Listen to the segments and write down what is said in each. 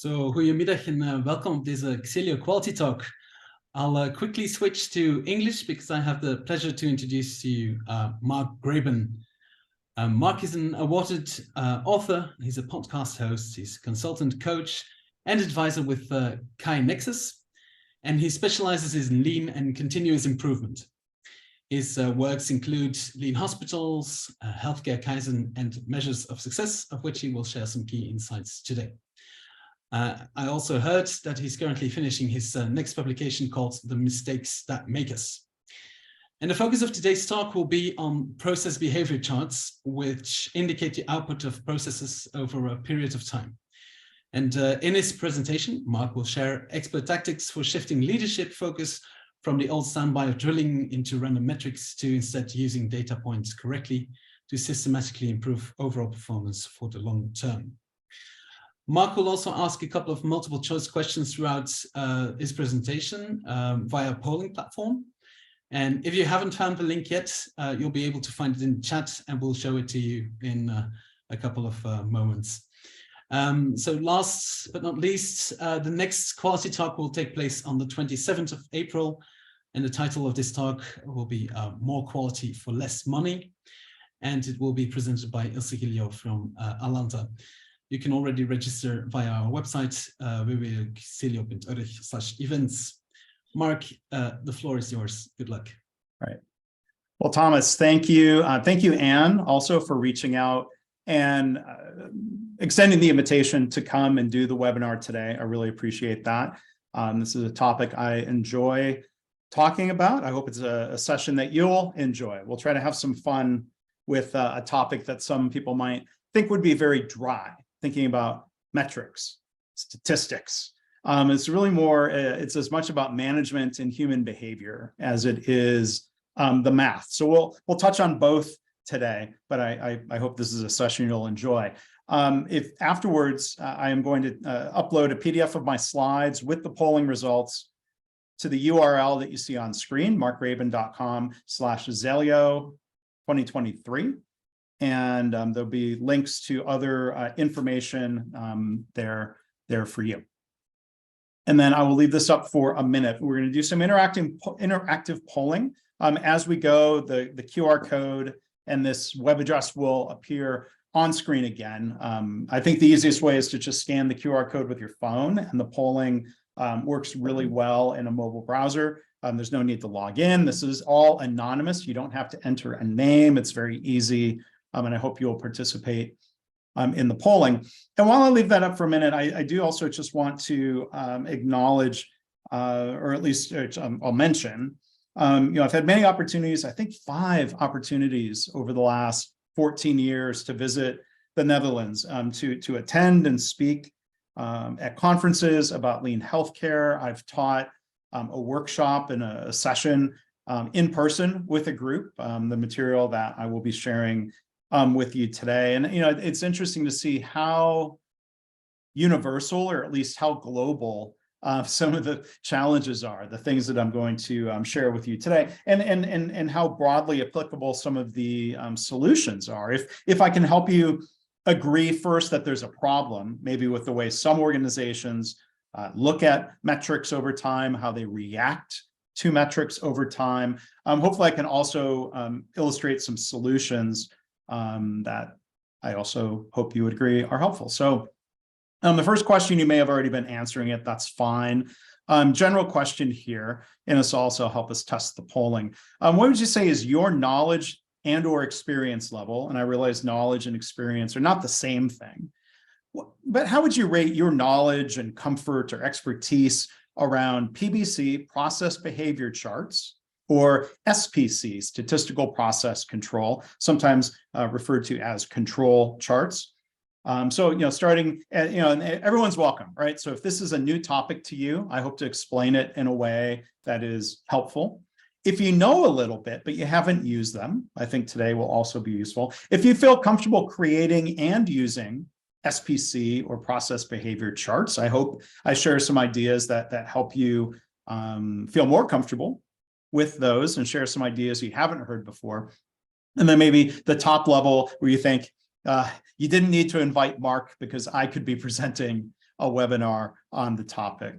Zo, goedemiddag en welkom op deze Xelyo Quality Talk. I'll quickly switch to English because I have the pleasure to introduce to you Mark Graban. Mark is an awarded author, he's a podcast host, he's a consultant coach and advisor with KaiNexus, and he specializes in lean and continuous improvement. His works include lean hospitals, healthcare Kaizen, and measures of success, of which he will share some key insights today. I also heard that he's currently finishing his next publication called The Mistakes That Make Us. And the focus of today's talk will be on process behavior charts, which indicate the output of processes over a period of time. And in his presentation, Mark will share expert tactics for shifting leadership focus from the old standby of drilling into random metrics to instead using data points correctly to systematically improve overall performance for the long term. Mark will also ask a couple of multiple choice questions throughout his presentation via a polling platform. And if you haven't found the link yet, you'll be able to find it in the chat and we'll show it to you in a couple of moments. So last but not least, the next quality talk will take place on the 27th of April. And the title of this talk will be More Quality for Less Money. And it will be presented by Xelyo from Atlanta. You can already register via our website, www.xelyo.org/events. Mark, the floor is yours. Good luck. All right. Well, Thomas, thank you. Thank you, Anne, also for reaching out and extending the invitation to come and do the webinar today. I really appreciate that. This is a topic I enjoy talking about. I hope it's a session that you'll enjoy. We'll try to have some fun with a topic that some people might think would be very dry, thinking about metrics, statistics. It's really more, it's as much about management and human behavior as it is the math. So we'll touch on both today, but I hope this is a session you'll enjoy. If afterwards, I am going to upload a PDF of my slides with the polling results to the URL that you see on screen, markgraban.com/Xelyo 2023. And there'll be links to other information there for you. And then I will leave this up for a minute. We're going to do some interactive polling. As we go, the QR code and this web address will appear on screen again. I think the easiest way is to just scan the QR code with your phone, and the polling works really well in a mobile browser. There's no need to log in. This is all anonymous. You don't have to enter a name. It's very easy. And I hope you'll participate in the polling. And while I leave that up for a minute, I do also just want to acknowledge, or at least I'll mention, I've had many opportunities, I think 5 opportunities over the last 14 years to visit the Netherlands, to attend and speak at conferences about lean healthcare. I've taught a workshop and a session in person with a group, the material that I will be sharing with you today. And, it's interesting to see how universal, or at least how global, some of the challenges are, the things that I'm going to share with you today, and how broadly applicable some of the solutions are. If I can help you agree first that there's a problem, maybe with the way some organizations look at metrics over time, how they react to metrics over time, hopefully I can also illustrate some solutions that I also hope you would agree are helpful. So the first question, you may have already been answering it, that's fine. General question here, and this will also help us test the polling. What would you say is your knowledge and or experience level? And I realize knowledge and experience are not the same thing, but how would you rate your knowledge and comfort or expertise around PBC, process behavior charts, or SPC, statistical process control, sometimes referred to as control charts? So, starting, and everyone's welcome, right? So if this is a new topic to you, I hope to explain it in a way that is helpful. If you know a little bit, but you haven't used them, I think today will also be useful. If you feel comfortable creating and using SPC or process behavior charts, I hope I share some ideas that help you feel more comfortable with those and share some ideas you haven't heard before. And then maybe the top level where you think you didn't need to invite Mark because I could be presenting webinar on the topic.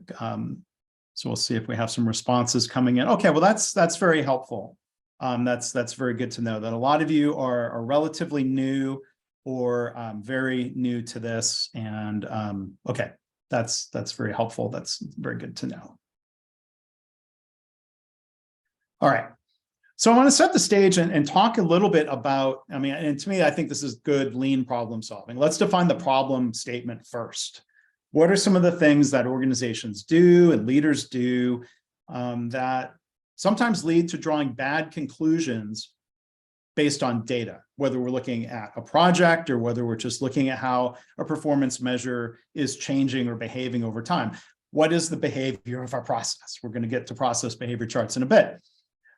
So we'll see if we have some responses coming in. Okay, well, that's very helpful. That's very good to know that a lot of you are relatively new or very new to this. And okay, that's very helpful. That's very good to know. All right. So I want to set the stage and talk a little bit about, I mean, and to me, I think this is good lean problem solving. Let's define the problem statement first. What are some of the things that organizations do and leaders do that sometimes lead to drawing bad conclusions based on data, whether we're looking at a project or whether we're just looking at how a performance measure is changing or behaving over time? What is the behavior of our process? We're going to get to process behavior charts in a bit.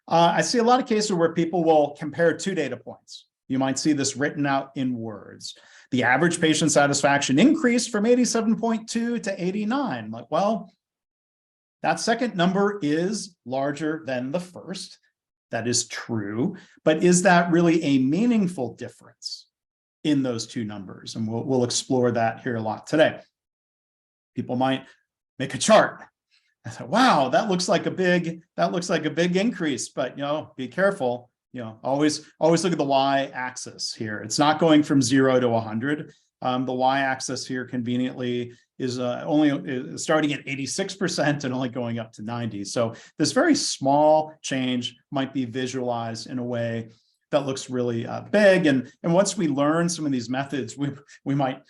I see a lot of cases where people will compare two data points. You might see this written out in words. The average patient satisfaction increased from 87.2 to 89. Like, well, that second number is larger than the first. That is true. But is that really a meaningful difference in those two numbers? And we'll explore that here a lot today. People might make a chart. I thought, wow, that looks like a big increase, but be careful. Always look at the y-axis here. It's not going from 0 to 100. The y-axis here conveniently is only starting at 86% and only going up to 90. So this very small change might be visualized in a way that looks really big. And once we learn some of these methods, we might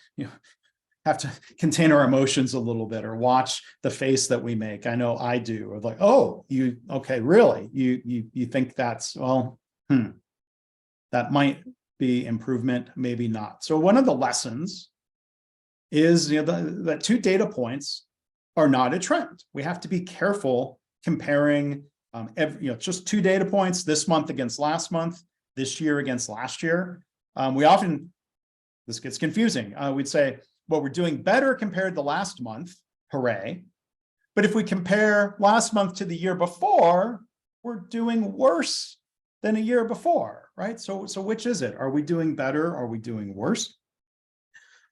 have to contain our emotions a little bit or watch the face that we make. I know I do. Of like, oh, okay, really? You think that's, well, that might be improvement, maybe not. So one of the lessons is that two data points are not a trend. We have to be careful comparing just two data points, this month against last month, this year against last year. This gets confusing. We'd say, well, we're doing better compared to last month, hooray. But if we compare last month to the year before, we're doing worse than a year before, right? So which is it? Are we doing better? Are we doing worse?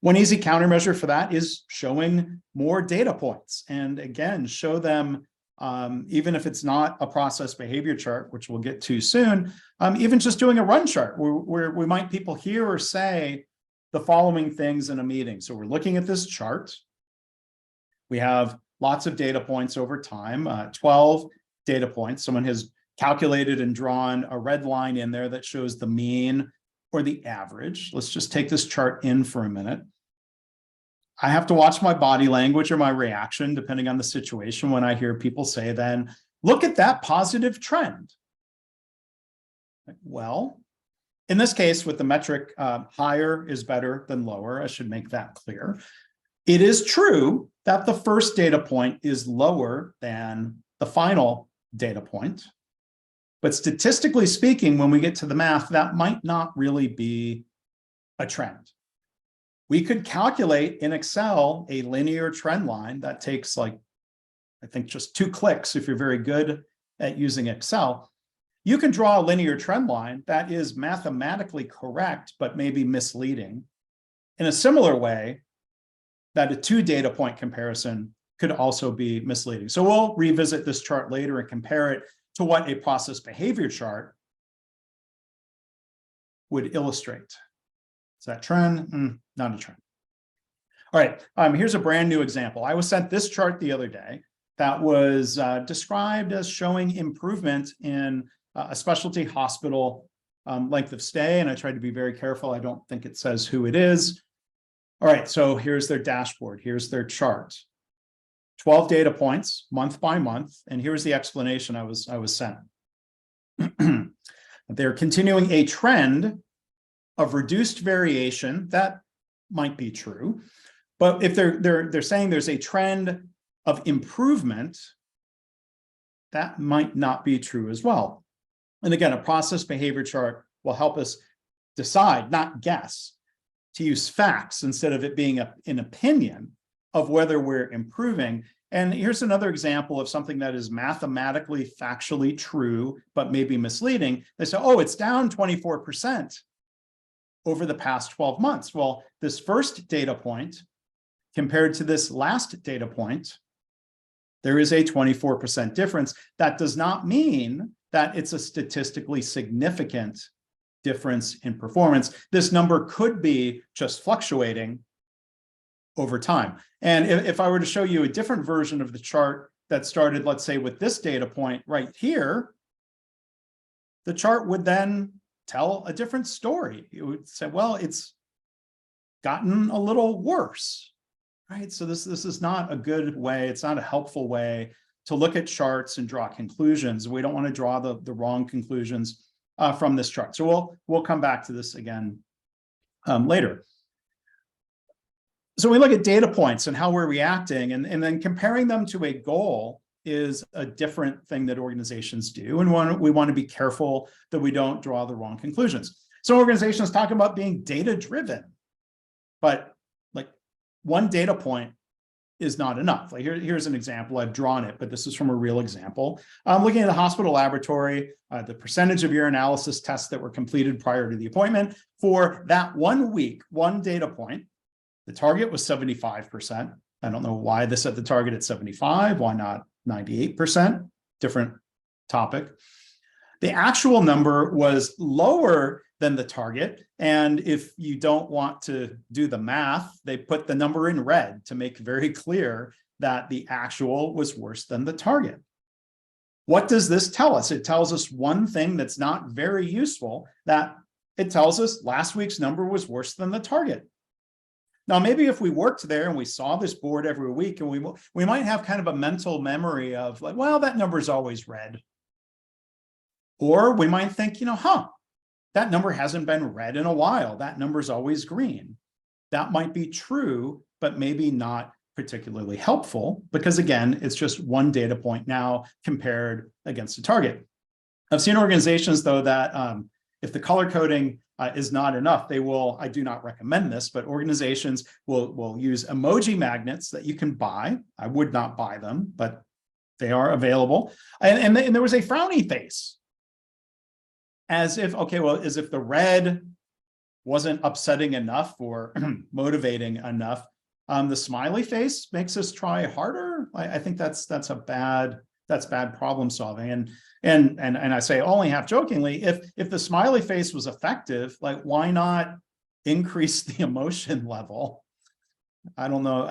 One easy countermeasure for that is showing more data points. And again, show them, even if it's not a process behavior chart, which we'll get to soon, even just doing a run chart where we might people hear or say the following things in a meeting. So we're looking at this chart. We have lots of data points over time, 12 data points. Someone has calculated and drawn a red line in there that shows the mean or the average. Let's just take this chart in for a minute. I have to watch my body language or my reaction, depending on the situation, when I hear people say, then, look at that positive trend. Well, in this case, with the metric, higher is better than lower. I should make that clear. It is true that the first data point is lower than the final data point. But statistically speaking, when we get to the math, that might not really be a trend. We could calculate in Excel a linear trend line that takes I think just 2 clicks if you're very good at using Excel. You can draw a linear trend line that is mathematically correct, but maybe misleading. In a similar way, that a 2 data point comparison could also be misleading. So we'll revisit this chart later and compare it to what a process behavior chart would illustrate. Is that trend? Not a trend. All right, here's a brand new example. I was sent this chart the other day that was described as showing improvement in a specialty hospital length of stay, and I tried to be very careful. I don't think it says who it is. All right, so here's their dashboard. Here's their chart. 12 data points, month by month, and here's the explanation I was sent. They're continuing a trend of reduced variation. That might be true, but if they're saying there's a trend of improvement, that might not be true as well. And again, a process behavior chart will help us decide, not guess, to use facts instead of it being an opinion of whether we're improving. And here's another example of something that is mathematically, factually true, but maybe misleading. They say, oh, it's down 24% over the past 12 months. Well, this first data point compared to this last data point, there is a 24% difference. That does not mean that it's a statistically significant difference in performance. This number could be just fluctuating over time. And if I were to show you a different version of the chart that started, let's say, with this data point right here, the chart would then tell a different story. It would say, well, it's gotten a little worse, right? So this is not a good way. It's not a helpful way to look at charts and draw conclusions. We don't want to draw the wrong conclusions from this chart. So we'll come back to this again later. So we look at data points and how we're reacting, and then comparing them to a goal is a different thing that organizations do. And we want to be careful that we don't draw the wrong conclusions. So organizations talk about being data-driven, but like one data point is not enough. Like here's an example. I've drawn it, but this is from a real example. I'm looking at the hospital laboratory, the percentage of urinalysis tests that were completed prior to the appointment for that 1 week, one data point. The target was 75%. I don't know why they set the target at 75. Why not 98%? Different topic. The actual number was lower than the target. And if you don't want to do the math, they put the number in red to make very clear that the actual was worse than the target. What does this tell us? It tells us one thing that's not very useful, that it tells us last week's number was worse than the target. Now, maybe if we worked there and we saw this board every week, and we might have kind of a mental memory of like, well, that number is always red. Or we might think, that number hasn't been red in a while. That number is always green. That might be true, but maybe not particularly helpful because, again, it's just one data point now compared against a target. I've seen organizations, though, that if the color coding is not enough, they will, I do not recommend this, but organizations will use emoji magnets that you can buy. I would not buy them, but they are available. And there was a frowny face. As if, okay, well, as if the red wasn't upsetting enough or motivating enough. The smiley face makes us try harder. I think that's bad problem solving. And I say only half jokingly, if the smiley face was effective, like why not increase the emotion level? I don't know.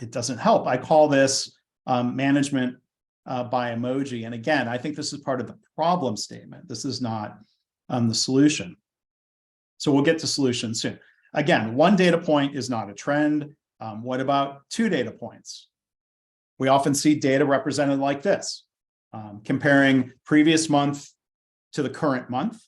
It doesn't help. I call this management by emoji. And again, I think this is part of the problem statement. This is not the solution. So we'll get to solutions soon. Again, one data point is not a trend. What about 2 data points? We often see data represented like this, comparing previous month to the current month.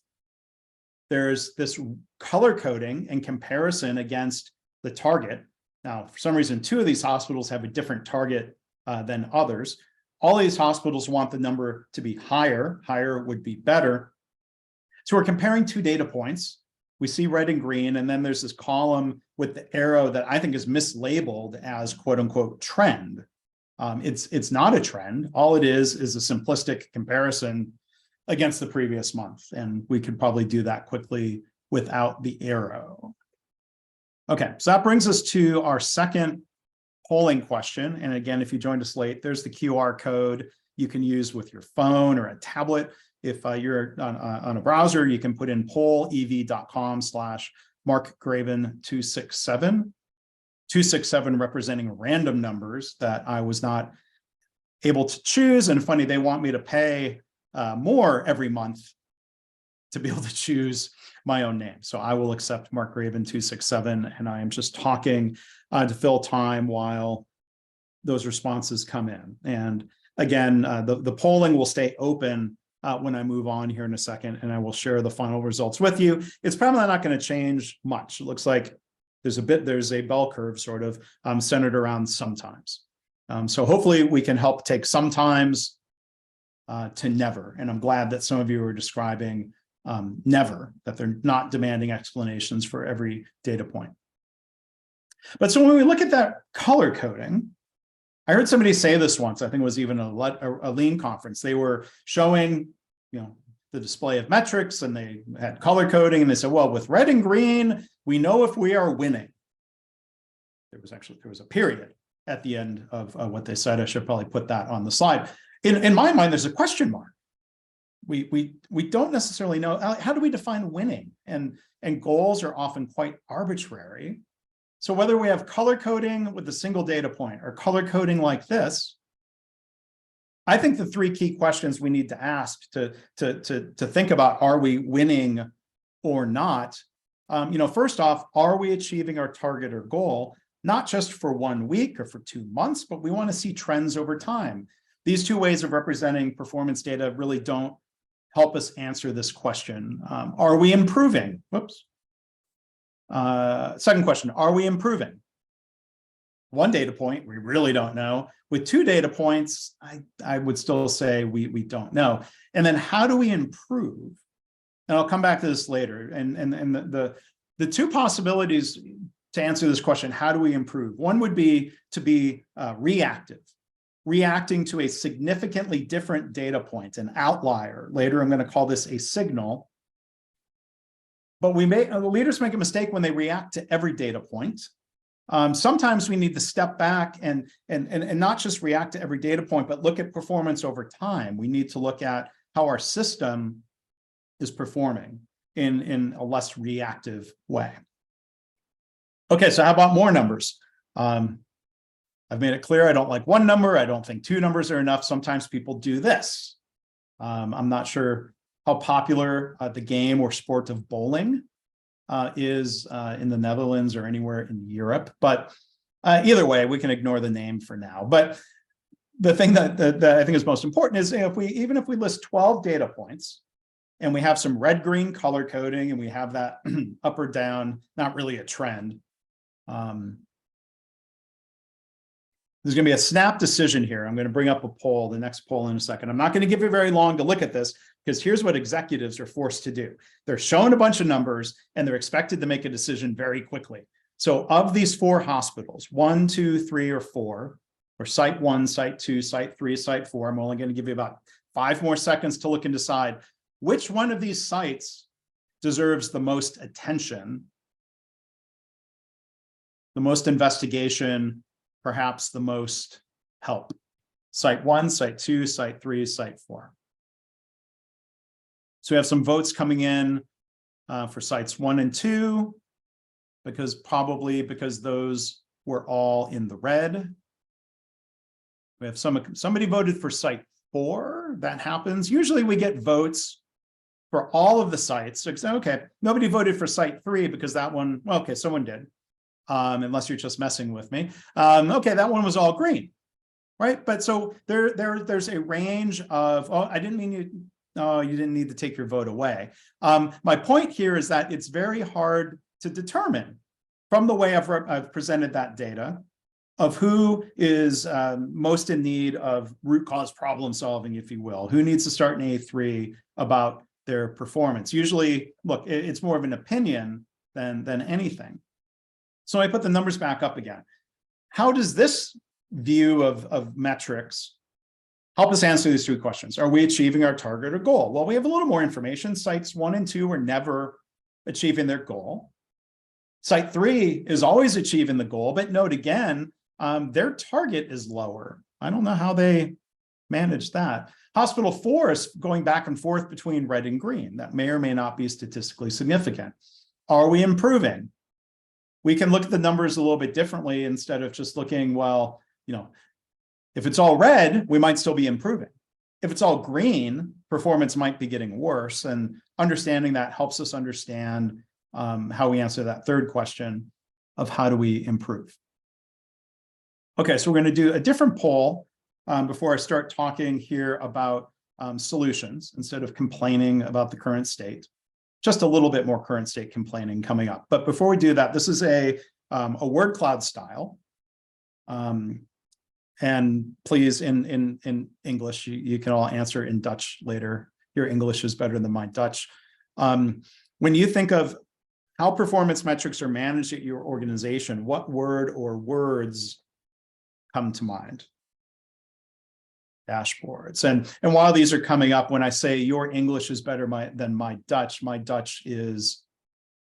There's this color coding and comparison against the target. Now, for some reason, 2 of these hospitals have a different target than others. All these hospitals want the number to be higher. Higher would be better. So we're comparing 2 data points. We see red and green, and then there's this column with the arrow that I think is mislabeled as quote unquote trend. It's not a trend. All it is a simplistic comparison against the previous month. And we could probably do that quickly without the arrow. Okay, so that brings us to our second polling question. And again, if you joined us late, there's the QR code you can use with your phone or a tablet. If you're on a browser, you can put in pollev.com/MarkGraban267. 267 representing random numbers that I was not able to choose. And funny, they want me to pay more every month to be able to choose my own name. So I will accept Mark Graban 267, and I am just talking to fill time while those responses come in. And again, the polling will stay open when I move on here in a second, and I will share the final results with you. It's probably not going to change much. It looks like there's a bell curve sort of centered around sometimes. So hopefully we can help take sometimes to never. And I'm glad that some of you are describing never, that they're not demanding explanations for every data point. But so when we look at that color coding, I heard somebody say this once, I think it was even a lean conference. They were showing, the display of metrics, and they had color coding, and they said, well, with red and green, we know if we are winning. there was a period at the end of what they said. I should probably put that on the slide. In my mind, there's a question mark. We don't necessarily know, how do we define winning? And goals are often quite arbitrary. So whether we have color coding with a single data point or color coding like this, I think the three key questions we need to ask to think about, are we winning or not? First off, are we achieving our target or goal, not just for 1 week or for 2 months, but we want to see trends over time. These two ways of representing performance data really don't help us answer this question. Are we improving? Whoops. Second question, are we improving? 1 data point, we really don't know. With 2 data points, I would still say we don't know. And then how do we improve? And I'll come back to this later. And the two possibilities to answer this question, how do we improve? One would be to be reactive, reacting to a significantly different data point, an outlier. Later, I'm going to call this a signal. But leaders make a mistake when they react to every data point. Sometimes we need to step back and not just react to every data point, but look at performance over time. We need to look at how our system is performing in a less reactive way. Okay, so how about more numbers? I've made it clear I don't like 1 number. I don't think 2 numbers are enough. Sometimes people do this. I'm not sure how popular the game or sport of bowling is in the Netherlands or anywhere in Europe, but either way, we can ignore the name for now. But the thing that I think is most important is even if we list 12 data points and we have some red-green color coding and we have that up or down, not really a trend. There's going to be a snap decision here. I'm going to bring up a poll, the next poll in a second. I'm not going to give you very long to look at this because here's what executives are forced to do. They're shown a bunch of numbers and they're expected to make a decision very quickly. So of these 4 hospitals, 1, 2, 3, or 4, or site 1, site 2, site 3, site 4, I'm only going to give you about 5 more seconds to look and decide which one of these sites deserves the most attention, the most investigation, perhaps the most help. Site 1, site 2, site 3, site 4. So we have some votes coming in for sites 1 and 2, because those were all in the red. We have somebody voted for site 4. That happens. Usually we get votes for all of the sites. So, okay, nobody voted for site 3 because that one, well, okay, someone did. Unless you're just messing with me. Okay, that one was all green, right? But so there's a range of, oh, I didn't mean you, no, you didn't need to take your vote away. My point here is that it's very hard to determine from the way I've presented that data of who is most in need of root cause problem solving, if you will, who needs to start an A3 about their performance. Usually, look, it's more of an opinion than anything. So I put the numbers back up again. How does this view of metrics help us answer these 3 questions? Are we achieving our target or goal? Well, we have a little more information. Sites 1 and 2 are never achieving their goal. Site 3 is always achieving the goal, but note again, their target is lower. I don't know how they manage that. Hospital 4 is going back and forth between red and green. That may or may not be statistically significant. Are we improving? We can look at the numbers a little bit differently instead of just looking, well, if it's all red, we might still be improving. If it's all green, performance might be getting worse. And understanding that helps us understand how we answer that third question of how do we improve. Okay, so we're going to do a different poll before I start talking here about solutions instead of complaining about the current state. Just a little bit more current state complaining coming up. But before we do that, this is a word cloud style. And please, in English, you can all answer in Dutch later. Your English is better than my Dutch. When you think of how performance metrics are managed at your organization, what word or words come to mind? Dashboards. And while these are coming up, when I say your English is better than my Dutch is,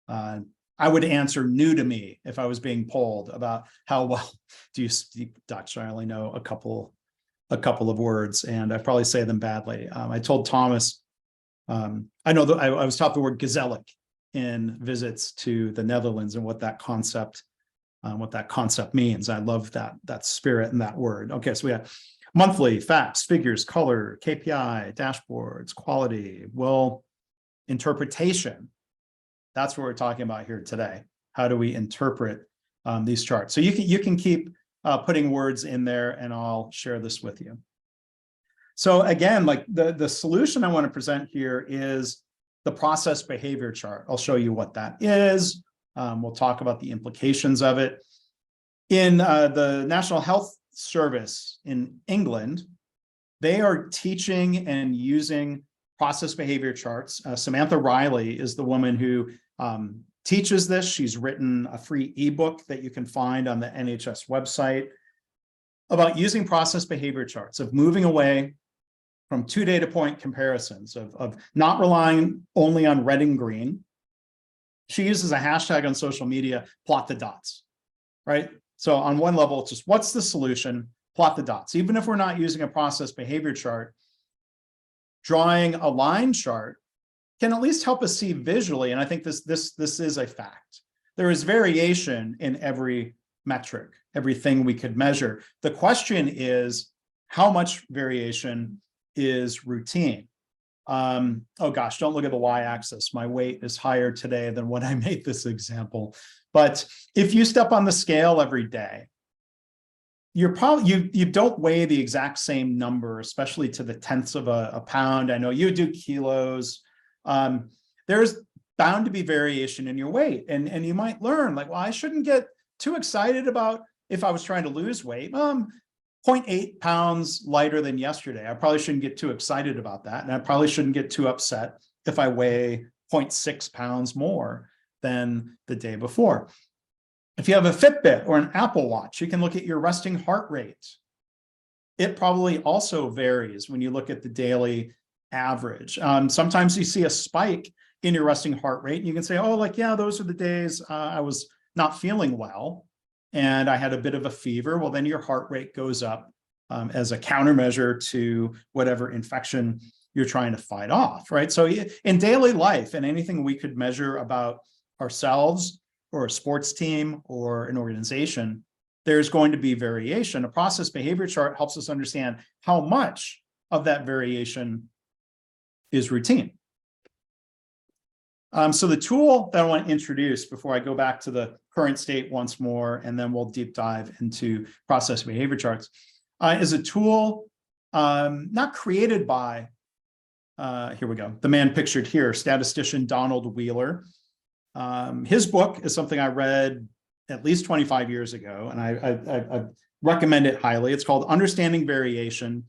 I I would answer new to me if I was being polled about how well do you speak Dutch. I only know a couple of words, and I probably say them badly. I told Thomas, I know that I was taught the word gezellig in visits to the Netherlands and what that concept means. I love that spirit and that word. Okay, so we have monthly, facts, figures, color, KPI, dashboards, quality, well, interpretation. That's what we're talking about here today. How do we interpret these charts? So you can keep putting words in there, and I'll share this with you. So again, like the solution I want to present here is the process behavior chart. I'll show you what that is. We'll talk about the implications of it. In the National Health Service in England, they are teaching and using process behavior charts. Samantha Riley is the woman who teaches this. She's written a free ebook that you can find on the NHS website about using process behavior charts, of moving away from 2 data point comparisons, of not relying only on red and green. She uses a hashtag on social media, plot the dots, right? So on one level, it's just what's the solution, plot the dots. Even if we're not using a process behavior chart, drawing a line chart can at least help us see visually. And I think this is a fact. There is variation in every metric, everything we could measure. The question is, how much variation is routine? Oh gosh, don't look at the y-axis. My weight is higher today than when I made this example. But if you step on the scale every day, you're probably, you don't weigh the exact same number, especially to the tenths of a pound. I know you do kilos. There's bound to be variation in your weight. And you might learn, like, well, I shouldn't get too excited about if I was trying to lose weight. 0.8 pounds lighter than yesterday. I probably shouldn't get too excited about that. And I probably shouldn't get too upset if I weigh 0.6 pounds more than the day before. If you have a Fitbit or an Apple Watch, you can look at your resting heart rate. It probably also varies when you look at the daily average. Sometimes you see a spike in your resting heart rate, and you can say, oh, like, yeah, those are the days I was not feeling well and I had a bit of a fever. Well, then your heart rate goes up as a countermeasure to whatever infection you're trying to fight off, right? So in daily life, and anything we could measure about ourselves or a sports team or an organization, there's going to be variation. A process behavior chart helps us understand how much of that variation is routine. So the tool that I want to introduce before I go back to the current state once more, and then we'll deep dive into process behavior charts, is a tool not created by, here we go, the man pictured here, statistician Donald Wheeler. His book is something I read at least 25 years ago, and I recommend it highly. It's called Understanding Variation,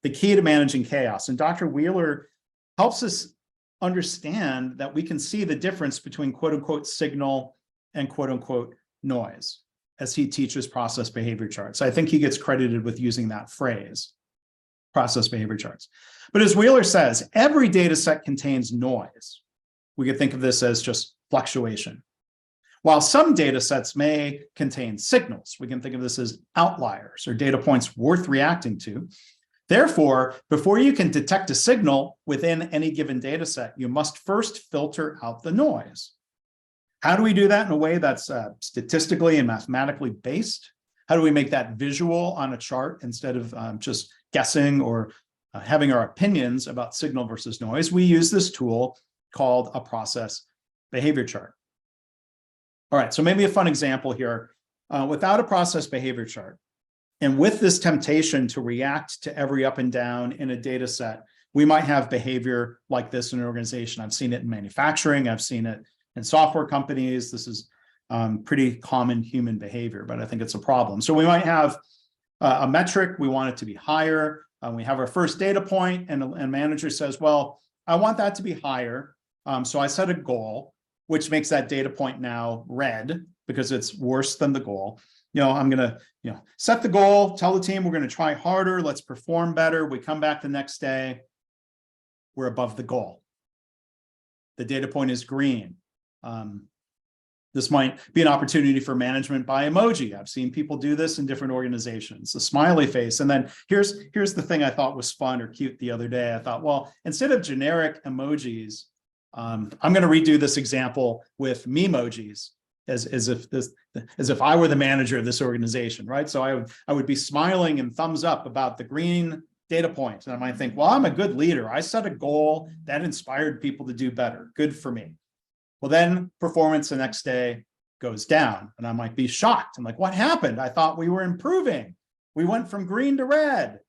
the Key to Managing Chaos. And Dr. Wheeler helps us understand that we can see the difference between quote unquote signal and quote unquote noise as he teaches process behavior charts. I think he gets credited with using that phrase, process behavior charts. But as Wheeler says, every data set contains noise. We could think of this as just fluctuation. While some data sets may contain signals, we can think of this as outliers or data points worth reacting to. Therefore, before you can detect a signal within any given data set, you must first filter out the noise. How do we do that in a way that's statistically and mathematically based? How do we make that visual on a chart instead of just guessing or having our opinions about signal versus noise? We use this tool called a process behavior chart. All right, so maybe a fun example here. Without a process behavior chart, and with this temptation to react to every up and down in a data set, we might have behavior like this in an organization. I've seen it in manufacturing. I've seen it in software companies. This is pretty common human behavior, but I think it's a problem. So we might have a metric. We want it to be higher. We have our first data point, and a manager says, well, I want that to be higher. So I set a goal, which makes that data point now red because it's worse than the goal. I'm going to, set the goal, tell the team we're going to try harder, let's perform better. We come back the next day, we're above the goal. The data point is green. This might be an opportunity for management by emoji. I've seen people do this in different organizations, a smiley face. And then here's the thing I thought was fun or cute the other day. I thought, well, instead of generic emojis, I'm going to redo this example with memojis as if I were the manager of this organization, right? So I would be smiling and thumbs up about the green data point. And I might think, well, I'm a good leader. I set a goal that inspired people to do better. Good for me. Well, then performance the next day goes down and I might be shocked. I'm like, what happened? I thought we were improving. We went from green to red.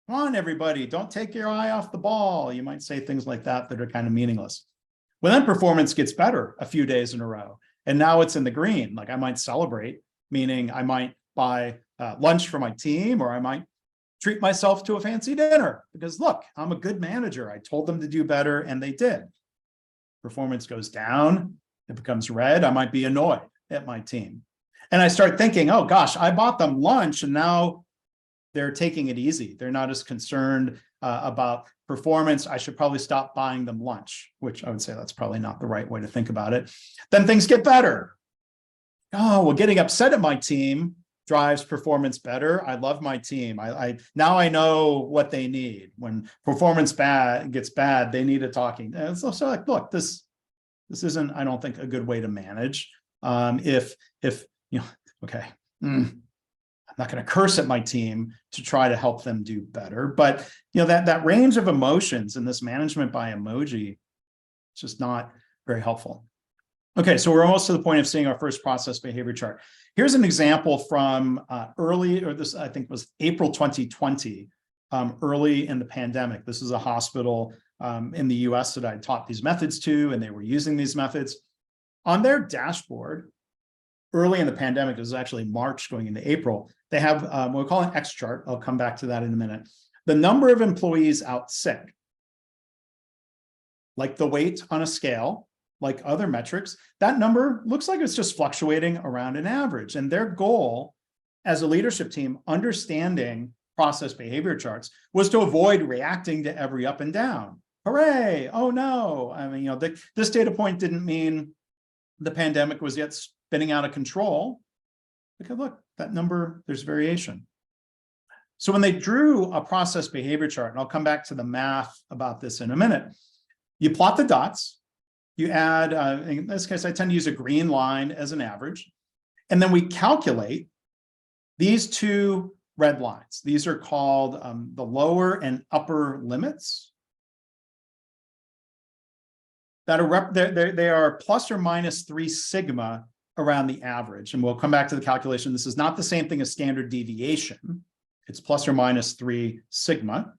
Come on, everybody, don't take your eye off the ball. You might say things like that are kind of meaningless. Well, then performance gets better a few days in a row. And now it's in the green. Like I might celebrate, meaning I might buy lunch for my team, or I might treat myself to a fancy dinner because look, I'm a good manager. I told them to do better and they did. Performance goes down, it becomes red. I might be annoyed at my team. And I start thinking, oh gosh, I bought them lunch and now they're taking it easy. They're not as concerned about performance. I should probably stop buying them lunch, which I would say that's probably not the right way to think about it. Then things get better. Oh, well, getting upset at my team drives performance better. I love my team. Now I know what they need. When performance gets bad, they need a talking. And so like, look, this isn't, I don't think, a good way to manage. If you know, okay, I'm not going to curse at my team to try to help them do better. But you know, that range of emotions in this management by emoji, it's just not very helpful. Okay, so we're almost to the point of seeing our first process behavior chart. Here's an example from this I think was April 2020, early in the pandemic. This is a hospital in the US that I taught these methods to, and they were using these methods. On their dashboard, early in the pandemic, it was actually March going into April, they have what we call an X chart. I'll come back to that in a minute. The number of employees out sick, like the weight on a scale, like other metrics, that number looks like it's just fluctuating around an average. And their goal as a leadership team, understanding process behavior charts, was to avoid reacting to every up and down. Hooray, oh no. I mean, you know, this data point didn't mean the pandemic was yet spinning out of control. Because look, that number, there's variation. So when they drew a process behavior chart, and I'll come back to the math about this in a minute, you plot the dots. You add, in this case, I tend to use a green line as an average. And then we calculate these two red lines. These are called the lower and upper limits. That are they are plus or minus 3 sigma around the average. And we'll come back to the calculation. This is not the same thing as standard deviation. It's plus or minus 3 sigma.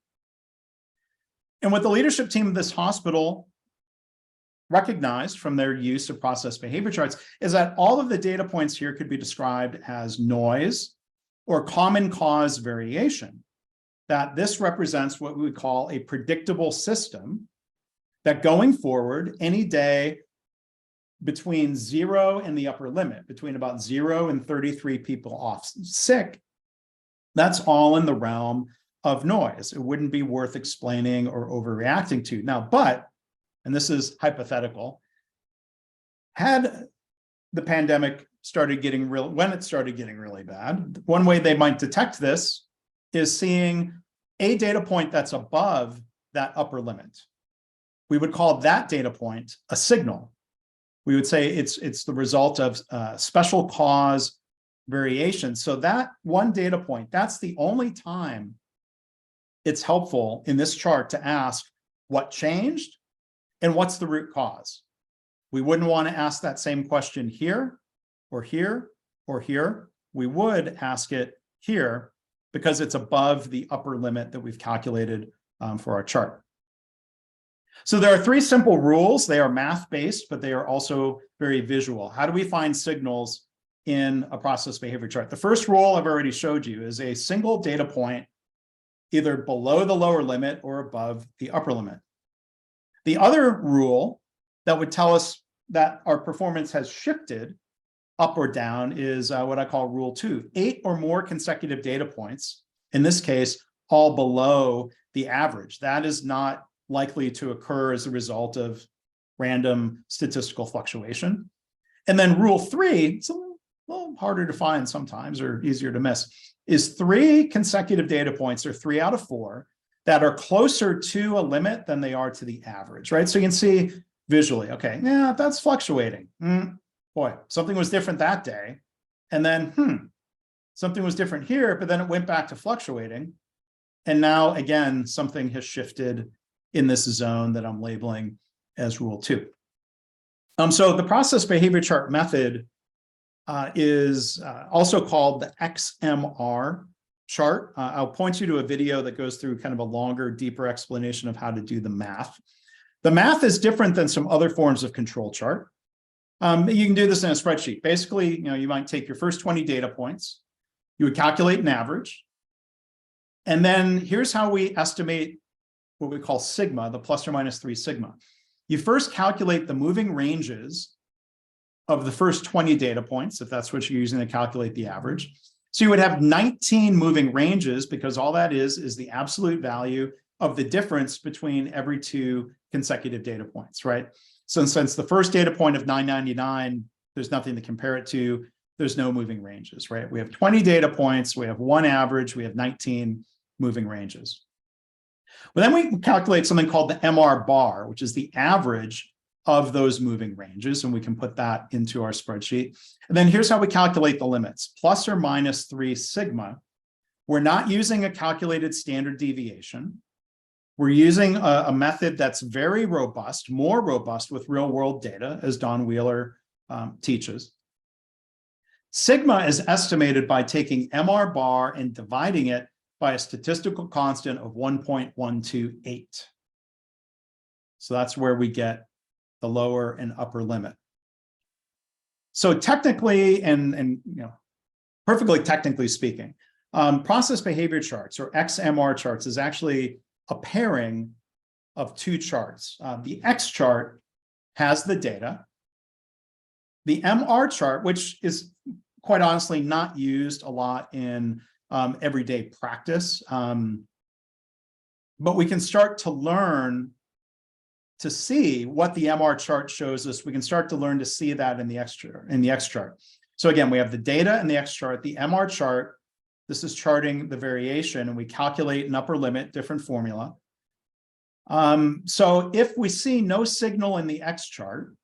And what the leadership team of this hospital recognized from their use of process behavior charts is that all of the data points here could be described as noise or common cause variation. That this represents what we would call a predictable system that going forward, any day between 0 and the upper limit, between about 0 and 33 people off sick, that's all in the realm of noise. It wouldn't be worth explaining or overreacting to. Now, but, and this is hypothetical, had the pandemic started getting when it started getting really bad, one way they might detect this is seeing a data point that's above that upper limit. We would call that data point a signal. We would say it's the result of special cause variation. So that one data point, that's the only time it's helpful in this chart to ask what changed and what's the root cause. We wouldn't want to ask that same question here or here or here. We would ask it here because it's above the upper limit that we've calculated for our chart. So there are 3 simple rules. They are math-based, but they are also very visual. How do we find signals in a process behavior chart? The first rule I've already showed you is a single data point either below the lower limit or above the upper limit. The other rule that would tell us that our performance has shifted up or down is what I call rule 2, 8 or more consecutive data points, in this case, all below the average. That is not likely to occur as a result of random statistical fluctuation. And then rule 3, it's a little harder to find sometimes or easier to miss, is 3 consecutive data points, or 3 out of 4, that are closer to a limit than they are to the average, right? So you can see visually, okay, yeah, that's fluctuating. Boy, something was different that day. And then, something was different here, but then it went back to fluctuating. And now, again, something has shifted in this zone that I'm labeling as rule 2. So the process behavior chart method is also called the XMR chart. I'll point you to a video that goes through kind of a longer, deeper explanation of how to do the math. The math is different than some other forms of control chart. You can do this in a spreadsheet. Basically, you might take your first 20 data points, you would calculate an average, and then here's how we estimate what we call sigma, the plus or minus 3 sigma. You first calculate the moving ranges of the first 20 data points, if that's what you're using to calculate the average. So you would have 19 moving ranges, because all that is the absolute value of the difference between every 2 consecutive data points, right? So since the first data point of 999, there's nothing to compare it to, there's no moving ranges, right? We have 20 data points, we have 1 average, we have 19 moving ranges. Well, then we calculate something called the MR bar, which is the average of those moving ranges, and we can put that into our spreadsheet. And then here's how we calculate the limits, plus or minus 3 sigma. We're not using a calculated standard deviation. We're using a method that's very robust, more robust with real world data, as Don Wheeler teaches. Sigma is estimated by taking MR bar and dividing it by a statistical constant of 1.128. So that's where we get the lower and upper limit. So technically, and perfectly technically speaking, process behavior charts, or XMR charts, is actually a pairing of 2 charts. The X chart has the data. The MR chart, which is quite honestly not used a lot in everyday practice, but we can start to learn to see what the MR chart shows us. We can start to learn to see that in the X chart. So again, we have the data in the X chart. The MR chart, this is charting the variation, and we calculate an upper limit, different formula. So if we see no signal in the X chart,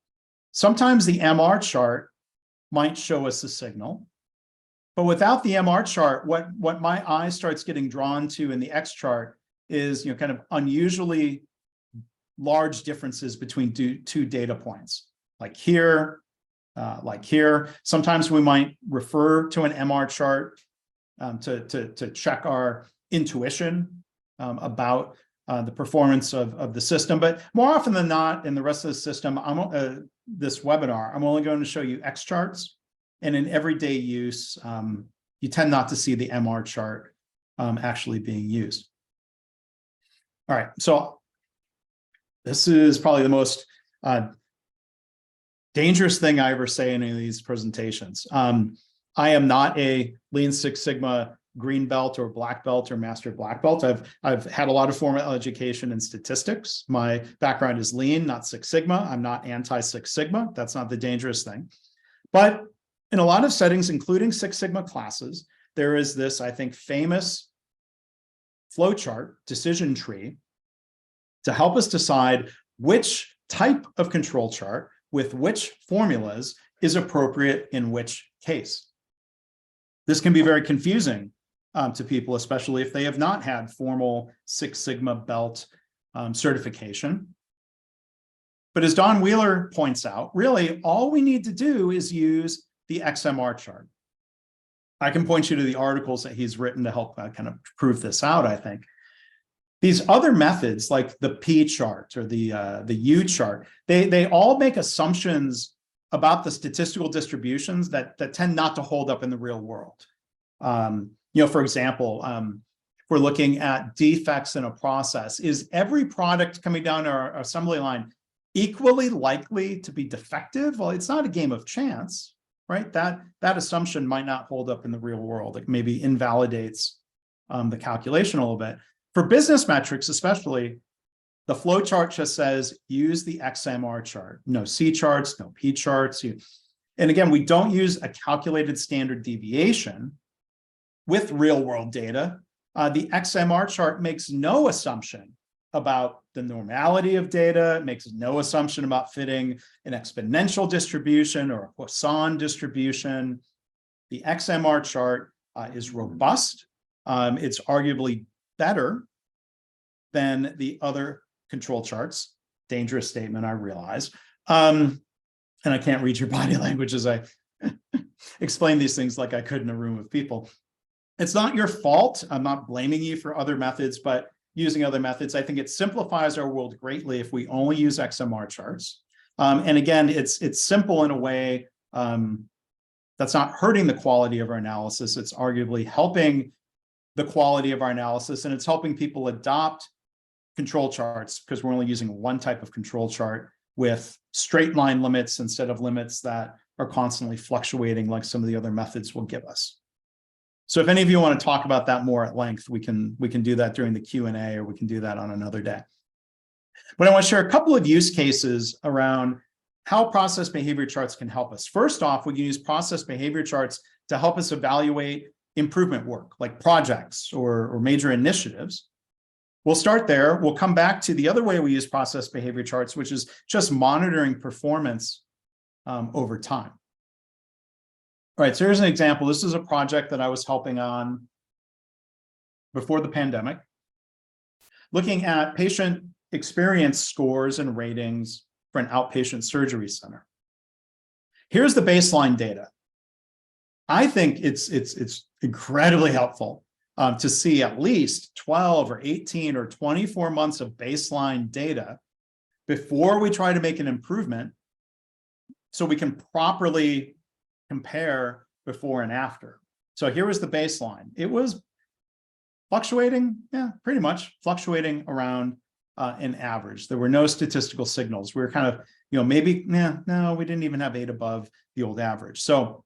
sometimes the MR chart might show us a signal. But without the MR chart, what my eye starts getting drawn to in the X chart is kind of unusually large differences between 2 data points, like here, like here. Sometimes we might refer to an MR chart to check our intuition about the performance of the system. But more often than not, in the rest of the system, this webinar, I'm only going to show you X charts. And in everyday use, you tend not to see the MR chart actually being used. All right, so this is probably the most dangerous thing I ever say in any of these presentations. I am not a Lean Six Sigma green belt or black belt or master black belt. I've had a lot of formal education in statistics. My background is Lean, not Six Sigma. I'm not anti-Six Sigma. That's not the dangerous thing. But in a lot of settings, including Six Sigma classes, there is this, I think, famous flowchart, decision tree, to help us decide which type of control chart with which formulas is appropriate in which case. This can be very confusing to people, especially if they have not had formal Six Sigma belt certification. But as Don Wheeler points out, really all we need to do is use the XMR chart. I can point you to the articles that he's written to help kind of prove this out, I think. These other methods, like the P chart or the U chart, they all make assumptions about the statistical distributions that tend not to hold up in the real world. For example, if we're looking at defects in a process, is every product coming down our assembly line equally likely to be defective? Well, it's not a game of chance, right? That assumption might not hold up in the real world. It maybe invalidates the calculation a little bit. For business metrics, especially, the flow chart just says use the XMR chart. No C charts, no P charts. And again, we don't use a calculated standard deviation with real world data. The XMR chart makes no assumption about the normality of data, it makes no assumption about fitting an exponential distribution or a Poisson distribution. The XMR chart is robust. It's arguably better than the other control charts. Dangerous statement, I realize. And I can't read your body language as I explain these things like I could in a room of people. It's not your fault. I'm not blaming you for other methods, but using other methods, I think it simplifies our world greatly if we only use XMR charts. And again, it's simple in a way that's not hurting the quality of our analysis. It's arguably helping the quality of our analysis, and it's helping people adopt control charts because we're only using one type of control chart with straight line limits instead of limits that are constantly fluctuating like some of the other methods will give us. So if any of you want to talk about that more at length, we can do that during the Q&A, or we can do that on another day. But I want to share a couple of use cases around how process behavior charts can help us. First off, we can use process behavior charts to help us evaluate improvement work, like projects or major initiatives. We'll start there. We'll come back to the other way we use process behavior charts, which is just monitoring performance over time. All right, so here's an example. This is a project that I was helping on before the pandemic, looking at patient experience scores and ratings for an outpatient surgery center. Here's the baseline data. I think it's incredibly helpful to see at least 12 or 18 or 24 months of baseline data before we try to make an improvement, so we can properly compare before and after. So here was the baseline. It was fluctuating, pretty much fluctuating around an average. There were no statistical signals. We were kind of, maybe, no, we didn't even have 8 above the old average. So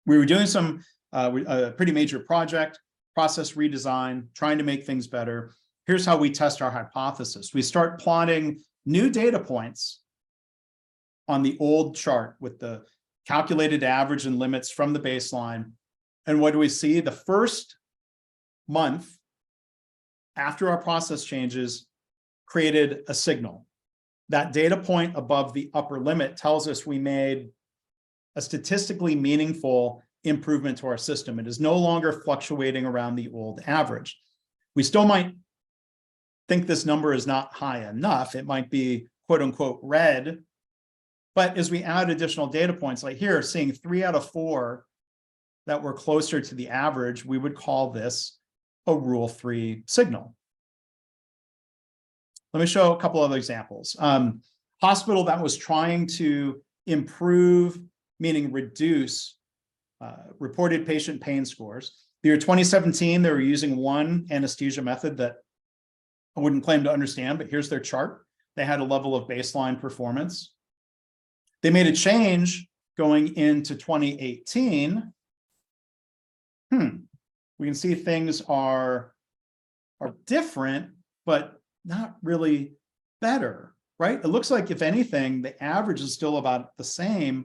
we were doing some a pretty major project, process redesign, trying to make things better. Here's how we test our hypothesis. We start plotting new data points on the old chart with the calculated average and limits from the baseline. And what do we see? The first month after our process changes created a signal. That data point above the upper limit tells us we made a statistically meaningful improvement to our system. It is no longer fluctuating around the old average. We still might think this number is not high enough. It might be quote unquote red. But as we add additional data points, like here, seeing 3 out of 4 that were closer to the average, we would call this a Rule 3 signal. Let me show a couple other examples. Hospital that was trying to improve, meaning reduce, reported patient pain scores. The year 2017, they were using one anesthesia method that I wouldn't claim to understand, but here's their chart. They had a level of baseline performance. They made a change going into 2018. We can see things are different, but not really better, right? It looks like, if anything, the average is still about the same,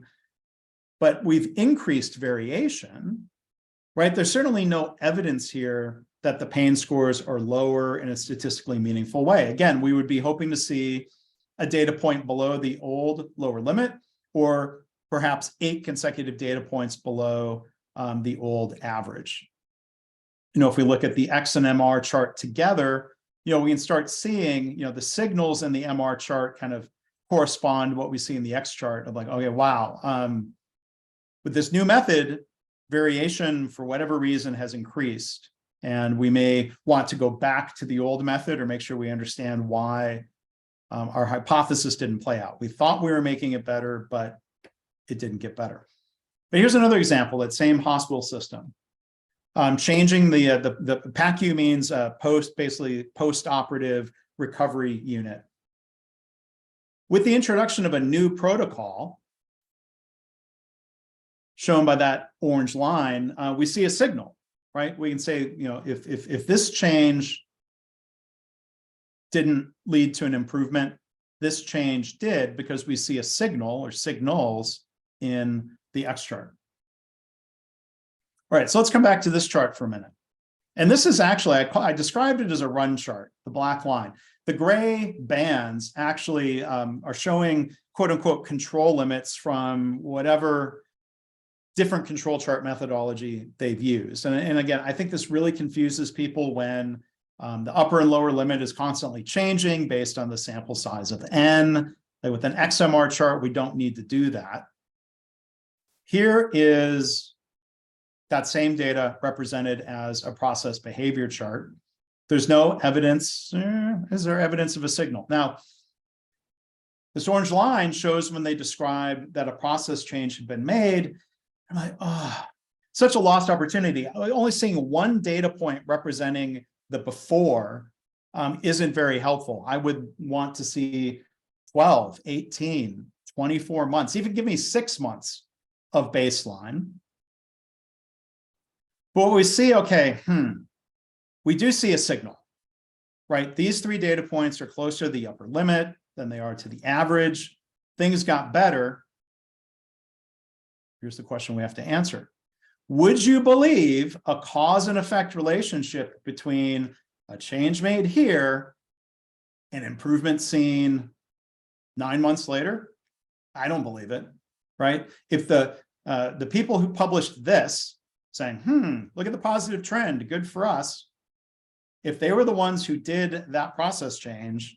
but we've increased variation, right? There's certainly no evidence here that the pain scores are lower in a statistically meaningful way. Again, we would be hoping to see a data point below the old lower limit, or perhaps 8 consecutive data points below the old average. If we look at the X and MR chart together, we can start seeing, the signals in the MR chart kind of correspond to what we see in the X chart of like, okay, wow. With this new method, variation for whatever reason has increased, and we may want to go back to the old method or make sure we understand why our hypothesis didn't play out. We thought we were making it better, but it didn't get better. But here's another example, that same hospital system. Changing the PACU means basically post-operative recovery unit. With the introduction of a new protocol, shown by that orange line, we see a signal, right? We can say, if this change didn't lead to an improvement, this change did, because we see a signal or signals in the X chart. All right, so let's come back to this chart for a minute. And this is actually, I described it as a run chart, the black line. The gray bands actually are showing quote unquote control limits from whatever different control chart methodology they've used. And again, I think this really confuses people when the upper and lower limit is constantly changing based on the sample size of N. Like with an XMR chart, we don't need to do that. Here is that same data represented as a process behavior chart. There's no evidence. Is there evidence of a signal? Now, this orange line shows when they describe that a process change had been made. I'm like, oh, such a lost opportunity. Only seeing one data point representing the before isn't very helpful. I would want to see 12, 18, 24 months, even give me 6 months of baseline. But what we see, okay, we do see a signal, right? These 3 data points are closer to the upper limit than they are to the average. Things got better. Here's the question we have to answer. Would you believe a cause and effect relationship between a change made here and improvement seen 9 months later? I don't believe it, right? If the people who published this saying, look at the positive trend, good for us. If they were the ones who did that process change,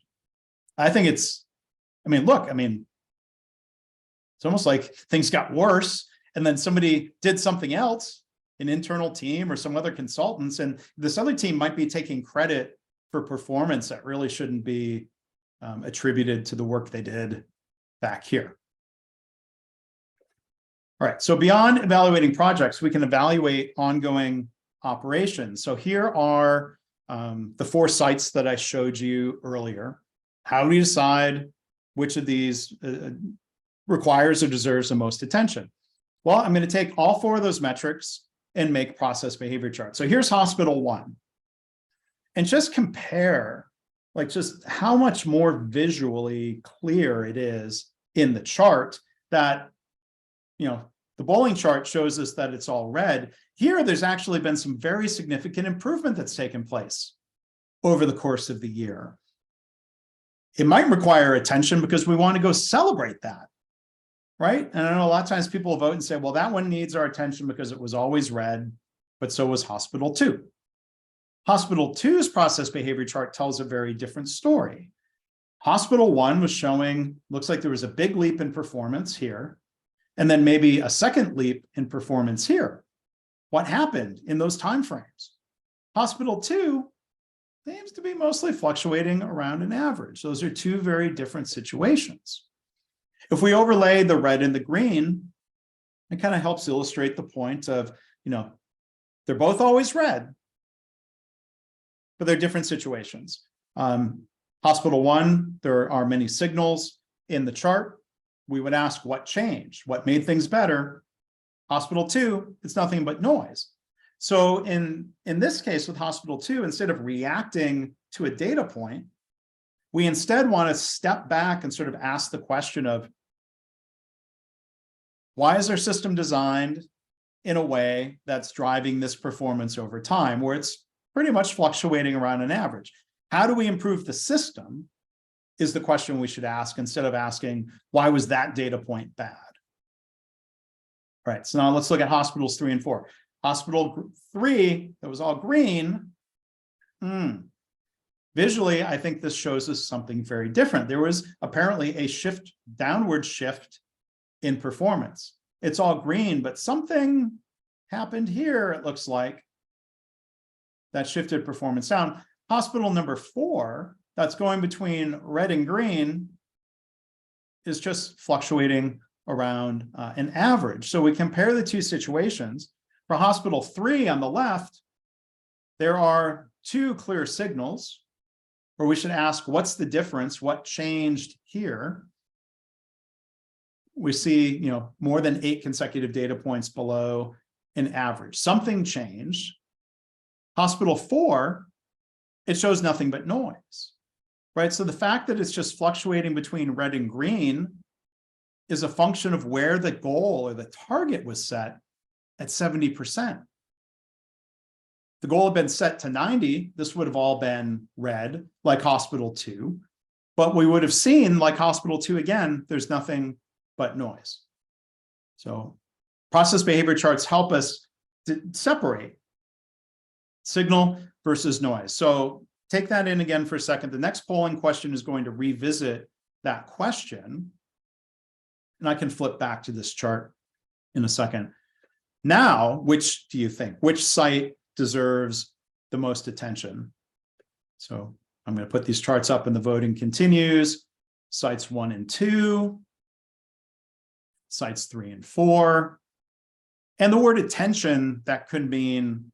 I think it's almost like things got worse and then somebody did something else, an internal team or some other consultants, and this other team might be taking credit for performance that really shouldn't be attributed to the work they did back here. All right, so beyond evaluating projects, we can evaluate ongoing operations. So here are the 4 sites that I showed you earlier. How do you decide which of these requires or deserves the most attention? Well, I'm going to take all 4 of those metrics and make process behavior charts. So here's hospital 1. And just compare, like, just how much more visually clear it is in the chart that, the bowling chart shows us that it's all red. Here, there's actually been some very significant improvement that's taken place over the course of the year. It might require attention because we want to go celebrate that, right? And I know a lot of times people vote and say, well, that one needs our attention because it was always red, but so was Hospital 2. Hospital 2's process behavior chart tells a very different story. Hospital 1 was showing, looks like there was a big leap in performance here, and then maybe a second leap in performance here. What happened in those timeframes? Hospital 2 seems to be mostly fluctuating around an average. Those are 2 very different situations. If we overlay the red and the green, it kind of helps illustrate the point of, they're both always red, but they're different situations. Hospital 1, there are many signals in the chart. We would ask what changed, what made things better. Hospital 2, it's nothing but noise. So in this case with Hospital 2, instead of reacting to a data point, we instead want to step back and sort of ask the question of, why is our system designed in a way that's driving this performance over time, where it's pretty much fluctuating around an average? How do we improve the system is the question we should ask, instead of asking, why was that data point bad? All right, so now let's look at hospitals 3 and 4. Hospital 3, that was all green. Visually, I think this shows us something very different. There was apparently a downward shift in performance. It's all green, but something happened here, it looks like, that shifted performance down. Hospital number 4, that's going between red and green, is just fluctuating around an average. So we compare the 2 situations. For Hospital 3 on the left, there are 2 clear signals where we should ask, what's the difference? What changed here? We see, more than 8 consecutive data points below an average. Something changed. Hospital 4, it shows nothing but noise, right? So the fact that it's just fluctuating between red and green is a function of where the goal or the target was set at 70%. The goal had been set to 90. This would have all been red, like hospital 2. But we would have seen, like hospital 2 again, there's nothing but noise. So process behavior charts help us to separate signal versus noise. So take that in again for a second. The next polling question is going to revisit that question. And I can flip back to this chart in a second. Now, which do you think? Which site deserves the most attention? So I'm going to put these charts up and the voting continues. Sites 1 and 2, sites 3 and 4. And the word attention, that could mean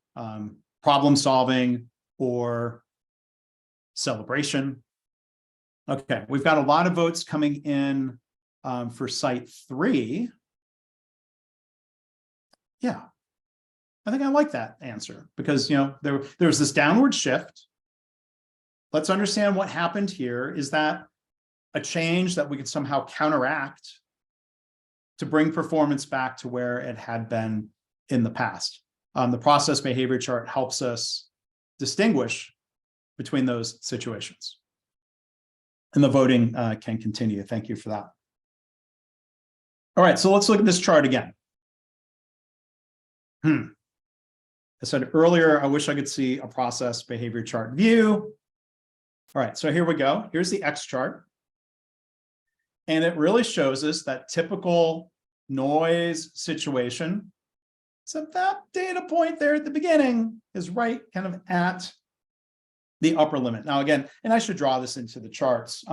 problem solving or celebration. Okay, we've got a lot of votes coming in for site 3. Yeah, I think I like that answer because, you know, there was this downward shift. Let's understand what happened here. Is that a change that we could somehow counteract to bring performance back to where it had been in the past? The process behavior chart helps us distinguish between those situations. And the voting can continue. Thank you for that. All right, so let's look at this chart again. I said earlier, I wish I could see a process behavior chart view. All right, so here we go. Here's the X chart. And it really shows us that typical noise situation. So that data point there at the beginning is right kind of at the upper limit. Now again, and I should draw this into the charts.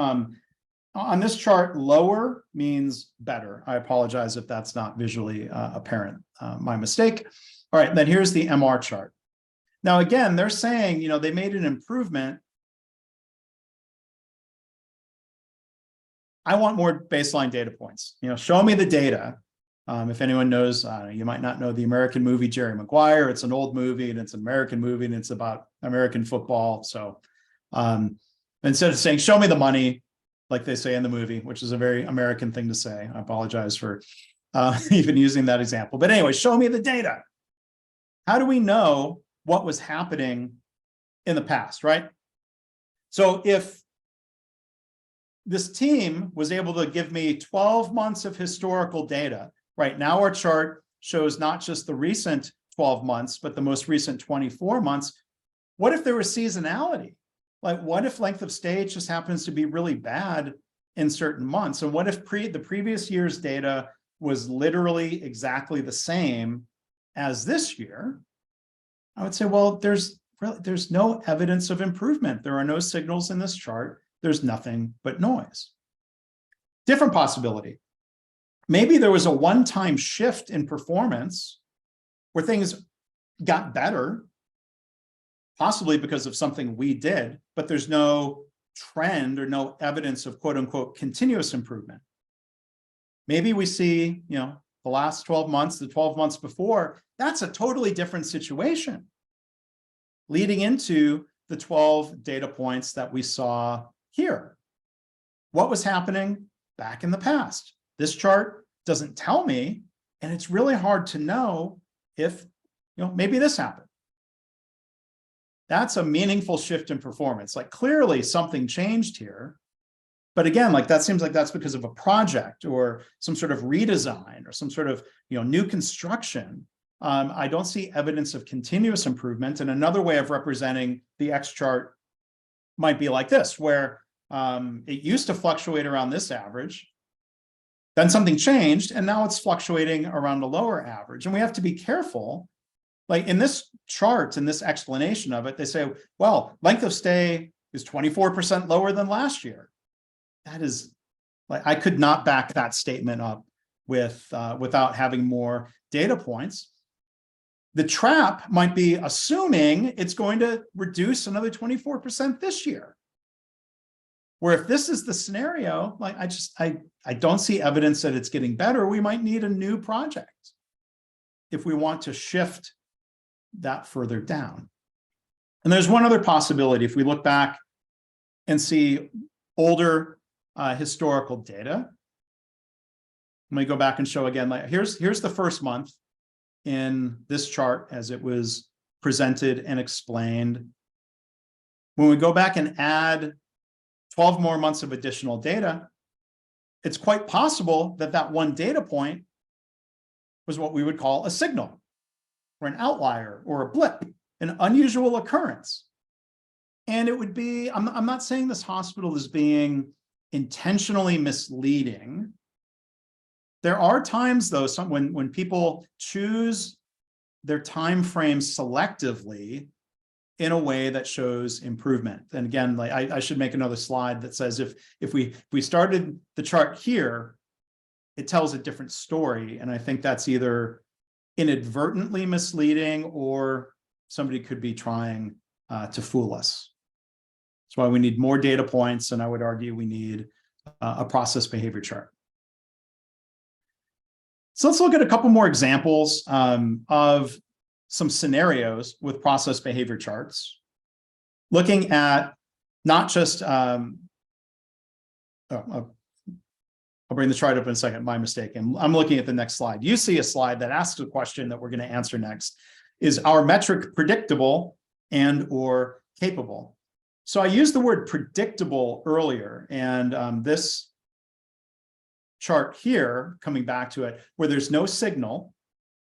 On this chart, lower means better. I apologize if that's not visually apparent, my mistake. All right, then here's the MR chart. Now again, they're saying, you know, they made an improvement. I want more baseline data points. You know, show me the data. If anyone knows, you might not know the American movie Jerry Maguire. It's an old movie and it's an American movie and it's about American football. So instead of saying, show me the money, like they say in the movie, which is a very American thing to say. I apologize for even using that example. But anyway, show me the data. How do we know what was happening in the past, right? So if this team was able to give me 12 months of historical data, right? Now our chart shows not just the recent 12 months, but the most recent 24 months. What if there was seasonality? Like, what if length of stay just happens to be really bad in certain months? And what if the previous year's data was literally exactly the same as this year? I would say, well, there's no evidence of improvement. There are no signals in this chart. There's nothing but noise. Different possibility. Maybe there was a one-time shift in performance where things got better, possibly because of something we did, but there's no trend or no evidence of quote unquote continuous improvement. Maybe we see, you know, the last 12 months, the 12 months before, that's a totally different situation, leading into the 12 data points that we saw here. What was happening back in the past? This chart doesn't tell me, and it's really hard to know if, you know, maybe this happened. That's a meaningful shift in performance. Like clearly something changed here. But again, like that seems like that's because of a project or some sort of redesign or some sort of, you know, new construction. I don't see evidence of continuous improvement. And another way of representing the X chart might be like this, where it used to fluctuate around this average. Then something changed, and now it's fluctuating around the lower average. And we have to be careful. Like in this chart, in this explanation of it, they say, well, length of stay is 24% lower than last year. That is, like, I could not back that statement up with without having more data points. The trap might be assuming it's going to reduce another 24% this year. Where if this is the scenario, like I don't see evidence that it's getting better. We might need a new project if we want to shift that further down. And there's one other possibility. If we look back and see older historical data, Let me go back and show again. Like here's the first month in this chart as it was presented and explained. When we go back and add 12 more months of additional data, it's quite possible that that one data point was what we would call a signal or an outlier or a blip, an unusual occurrence. And it would be, I'm not saying this hospital is being intentionally misleading. There are times though, when people choose their time frames selectively in a way that shows improvement. And again, like I should make another slide that says if we started the chart here, it tells a different story. And I think that's either inadvertently misleading or somebody could be trying to fool us. That's why we need more data points. And I would argue we need a process behavior chart. So let's look at a couple more examples of some scenarios with process behavior charts, looking at not just, I'll bring the chart up in a second, my mistake. And I'm looking at the next slide. You see a slide that asks a question that we're going to answer next. Is our metric predictable and or capable? So I used the word predictable earlier, and this chart here, coming back to it, where there's no signal,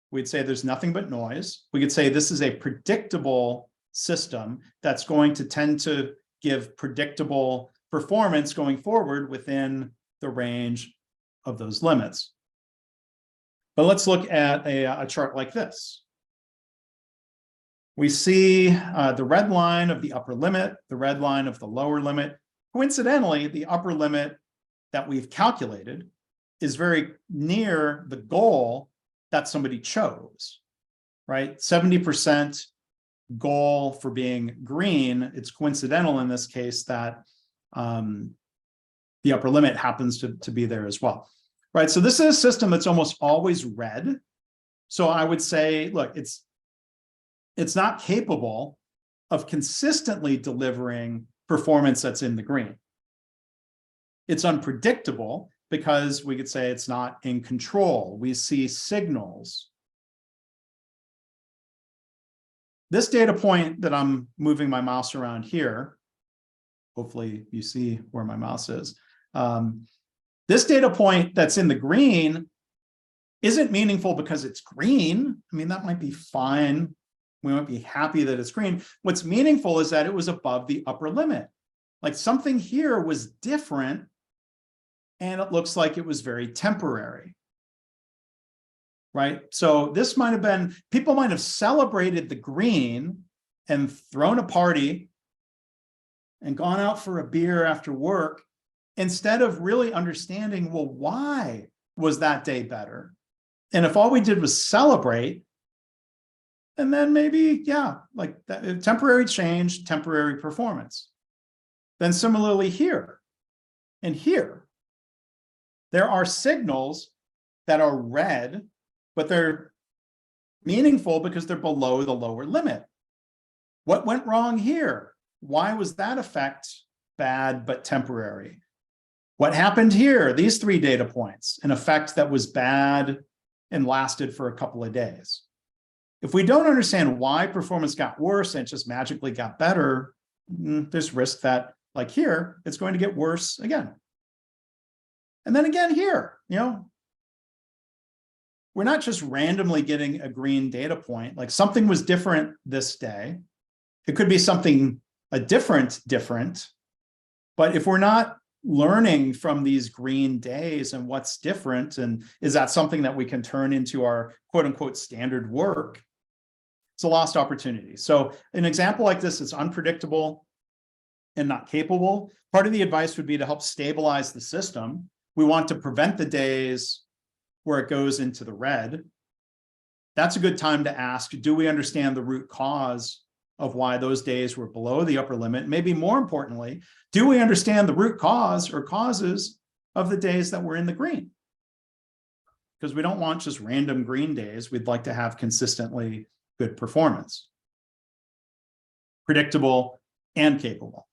we'd say there's nothing but noise. We could say this is a predictable system that's going to tend to give predictable performance going forward within the range of those limits. But let's look at a chart like this. We see the red line of the upper limit, the red line of the lower limit. Coincidentally, the upper limit that we've calculated is very near the goal that somebody chose, right? 70% goal for being green. It's coincidental in this case that the upper limit happens to be there as well, right? So this is a system that's almost always red. So I would say, look, it's not capable of consistently delivering performance that's in the green. It's unpredictable because we could say it's not in control. We see signals. This data point that I'm moving my mouse around here, hopefully you see where my mouse is. This data point that's in the green isn't meaningful because it's green. I mean, that might be fine. We might be happy that it's green. What's meaningful is that it was above the upper limit. Like something here was different, and it looks like it was very temporary, right? So this might have been, people might have celebrated the green and thrown a party and gone out for a beer after work instead of really understanding, well, why was that day better? And if all we did was celebrate, and then maybe, yeah, like that, temporary change, temporary performance. Then similarly here and here, there are signals that are red, but they're meaningful because they're below the lower limit. What went wrong here? Why was that effect bad but temporary? What happened here? These 3 data points, an effect that was bad and lasted for a couple of days. If we don't understand why performance got worse and it just magically got better, there's risk that, like here, it's going to get worse again. And then again here, you know, we're not just randomly getting a green data point, like something was different this day. It could be something different, but if we're not learning from these green days and what's different, and is that something that we can turn into our quote unquote standard work, it's a lost opportunity. So an example like this is unpredictable and not capable. Part of the advice would be to help stabilize the system. We want to prevent the days where it goes into the red. That's a good time to ask, do we understand the root cause of why those days were below the upper limit? Maybe more importantly, do we understand the root cause or causes of the days that were in the green? Because we don't want just random green days. We'd like to have consistently good performance, predictable and capable.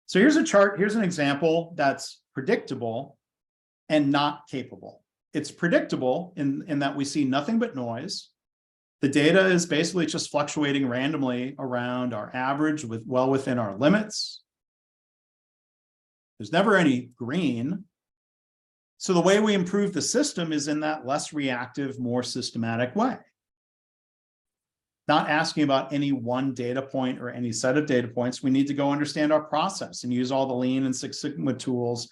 So here's a chart. Here's an example that's predictable and not capable. it's predictable in that we see nothing but noise. The data is basically just fluctuating randomly around our average well within our limits. There's never any green. So the way we improve the system is in that less reactive, more systematic way. Not asking about any one data point or any set of data points. We need to go understand our process and use all the Lean and Six Sigma tools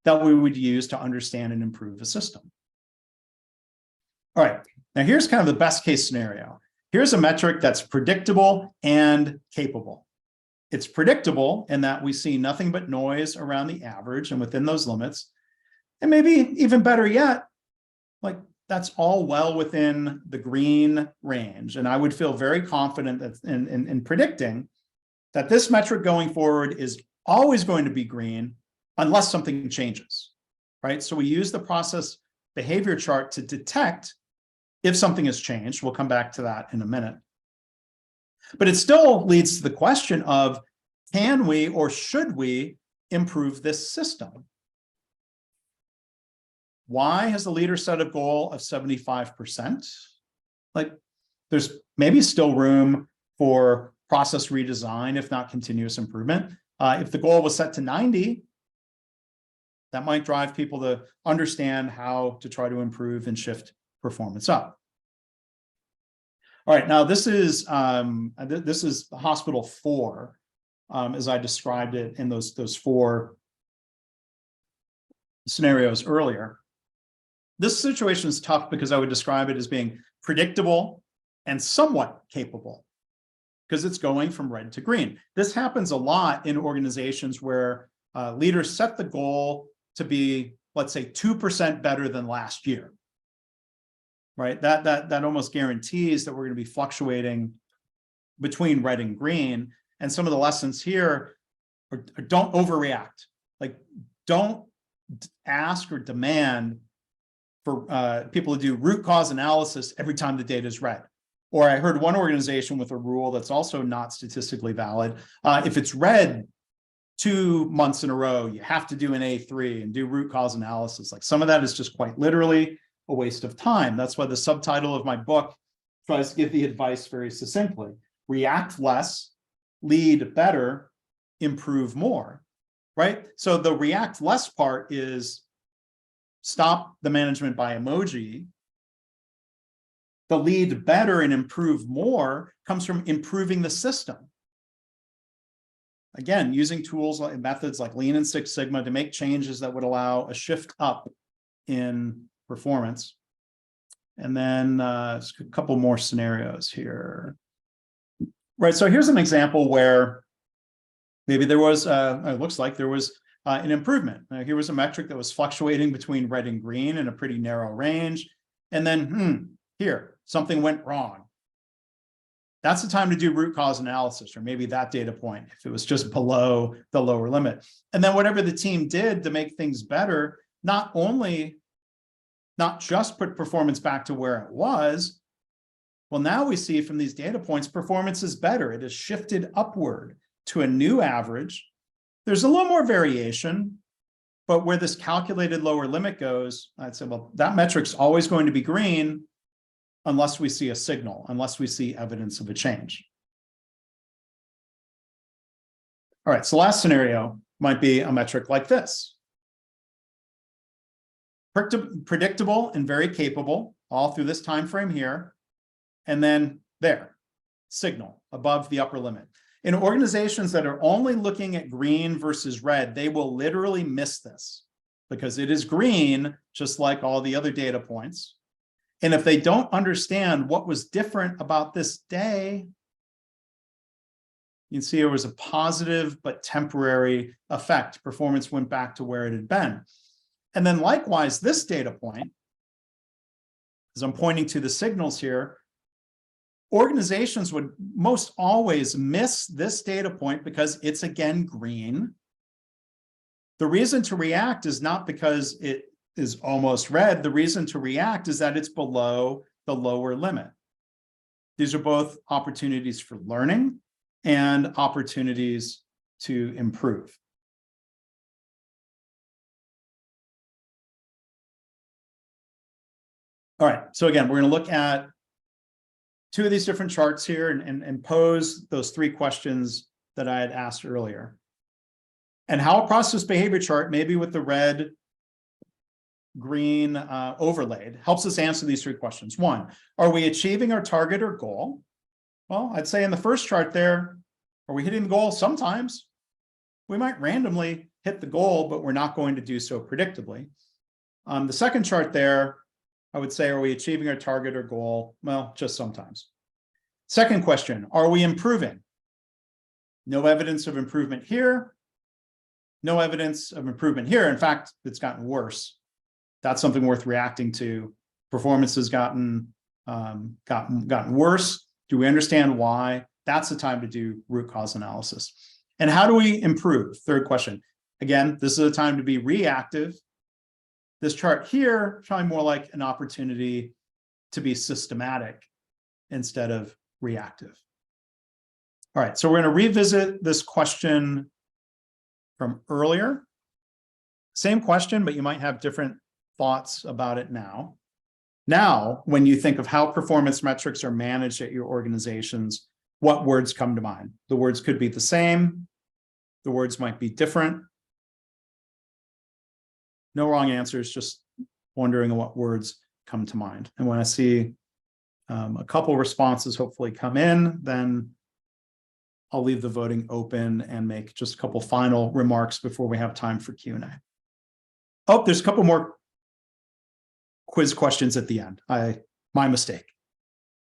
that we would use to understand and improve the system. All right, now here's kind of the best case scenario. Here's a metric that's predictable and capable. It's predictable in that we see nothing but noise around the average and within those limits. And maybe even better yet, like that's all well within the green range. And I would feel very confident that in predicting that this metric going forward is always going to be green unless something changes, right? So we use the process behavior chart to detect if something has changed. We'll come back to that in a minute. But it still leads to the question of, can we or should we improve this system? Why has the leader set a goal of 75%? Like, there's maybe still room for process redesign, if not continuous improvement. If the goal was set to 90, that might drive people to understand how to try to improve and shift performance up. All right, now this is hospital 4, as I described it in those 4 scenarios earlier. This situation is tough because I would describe it as being predictable and somewhat capable because it's going from red to green. This happens a lot in organizations where leaders set the goal to be, let's say, 2% better than last year, right? That almost guarantees that we're going to be fluctuating between red and green. And some of the lessons here are don't overreact. Like, don't ask or demand for people to do root cause analysis every time the data is red. Or I heard one organization with a rule that's also not statistically valid. If it's red 2 months in a row, you have to do an A3 and do root cause analysis. Like, some of that is just quite literally a waste of time. That's why the subtitle of my book tries to give the advice very succinctly. React less, lead better, improve more, right? So the react less part is stop the management by emoji. The lead better and improve more comes from improving the system. Again, using tools and methods like Lean and Six Sigma to make changes that would allow a shift up in performance. And then a couple more scenarios here. Right, so here's an example where maybe there was, it looks like there was an improvement. Here was a metric that was fluctuating between red and green in a pretty narrow range. And then, here, something went wrong. That's the time to do root cause analysis, or maybe that data point, if it was just below the lower limit. And then whatever the team did to make things better, not just put performance back to where it was. Well, now we see from these data points, performance is better. It has shifted upward to a new average. There's a little more variation, but where this calculated lower limit goes, I'd say, well, that metric's always going to be green unless we see a signal, unless we see evidence of a change. All right, so last scenario might be a metric like this. Predictable and very capable all through this time frame here. And then there, signal above the upper limit. In organizations that are only looking at green versus red, they will literally miss this because it is green, just like all the other data points. And if they don't understand what was different about this day, you can see there was a positive but temporary effect. Performance went back to where it had been. And then likewise, this data point, as I'm pointing to the signals here, organizations would most always miss this data point because it's again green. The reason to react is not because it is almost red. The reason to react is that it's below the lower limit. These are both opportunities for learning and opportunities to improve. All right, so again, we're going to look at two of these different charts here and pose those three questions that I had asked earlier. And how a process behavior chart, maybe with the red, green overlaid, helps us answer these three questions. One, are we achieving our target or goal? Well, I'd say in the first chart there, are we hitting the goal? Sometimes we might randomly hit the goal, but we're not going to do so predictably. The second chart there, I would say, are we achieving our target or goal? Well, just sometimes. Second question, are we improving? No evidence of improvement here. No evidence of improvement here. In fact, it's gotten worse. That's something worth reacting to. Performance has gotten worse. Do we understand why? That's the time to do root cause analysis. And how do we improve? Third question. Again, this is a time to be reactive. This chart here, probably more like an opportunity to be systematic instead of reactive. All right, so we're going to revisit this question from earlier. Same question, but you might have different thoughts about it now. Now, when you think of how performance metrics are managed at your organizations, what words come to mind? The words could be the same. The words might be different. No wrong answers, just wondering what words come to mind. And when I see a couple responses hopefully come in, then I'll leave the voting open and make just a couple final remarks before we have time for Q&A. Oh, there's a couple more quiz questions at the end. My mistake.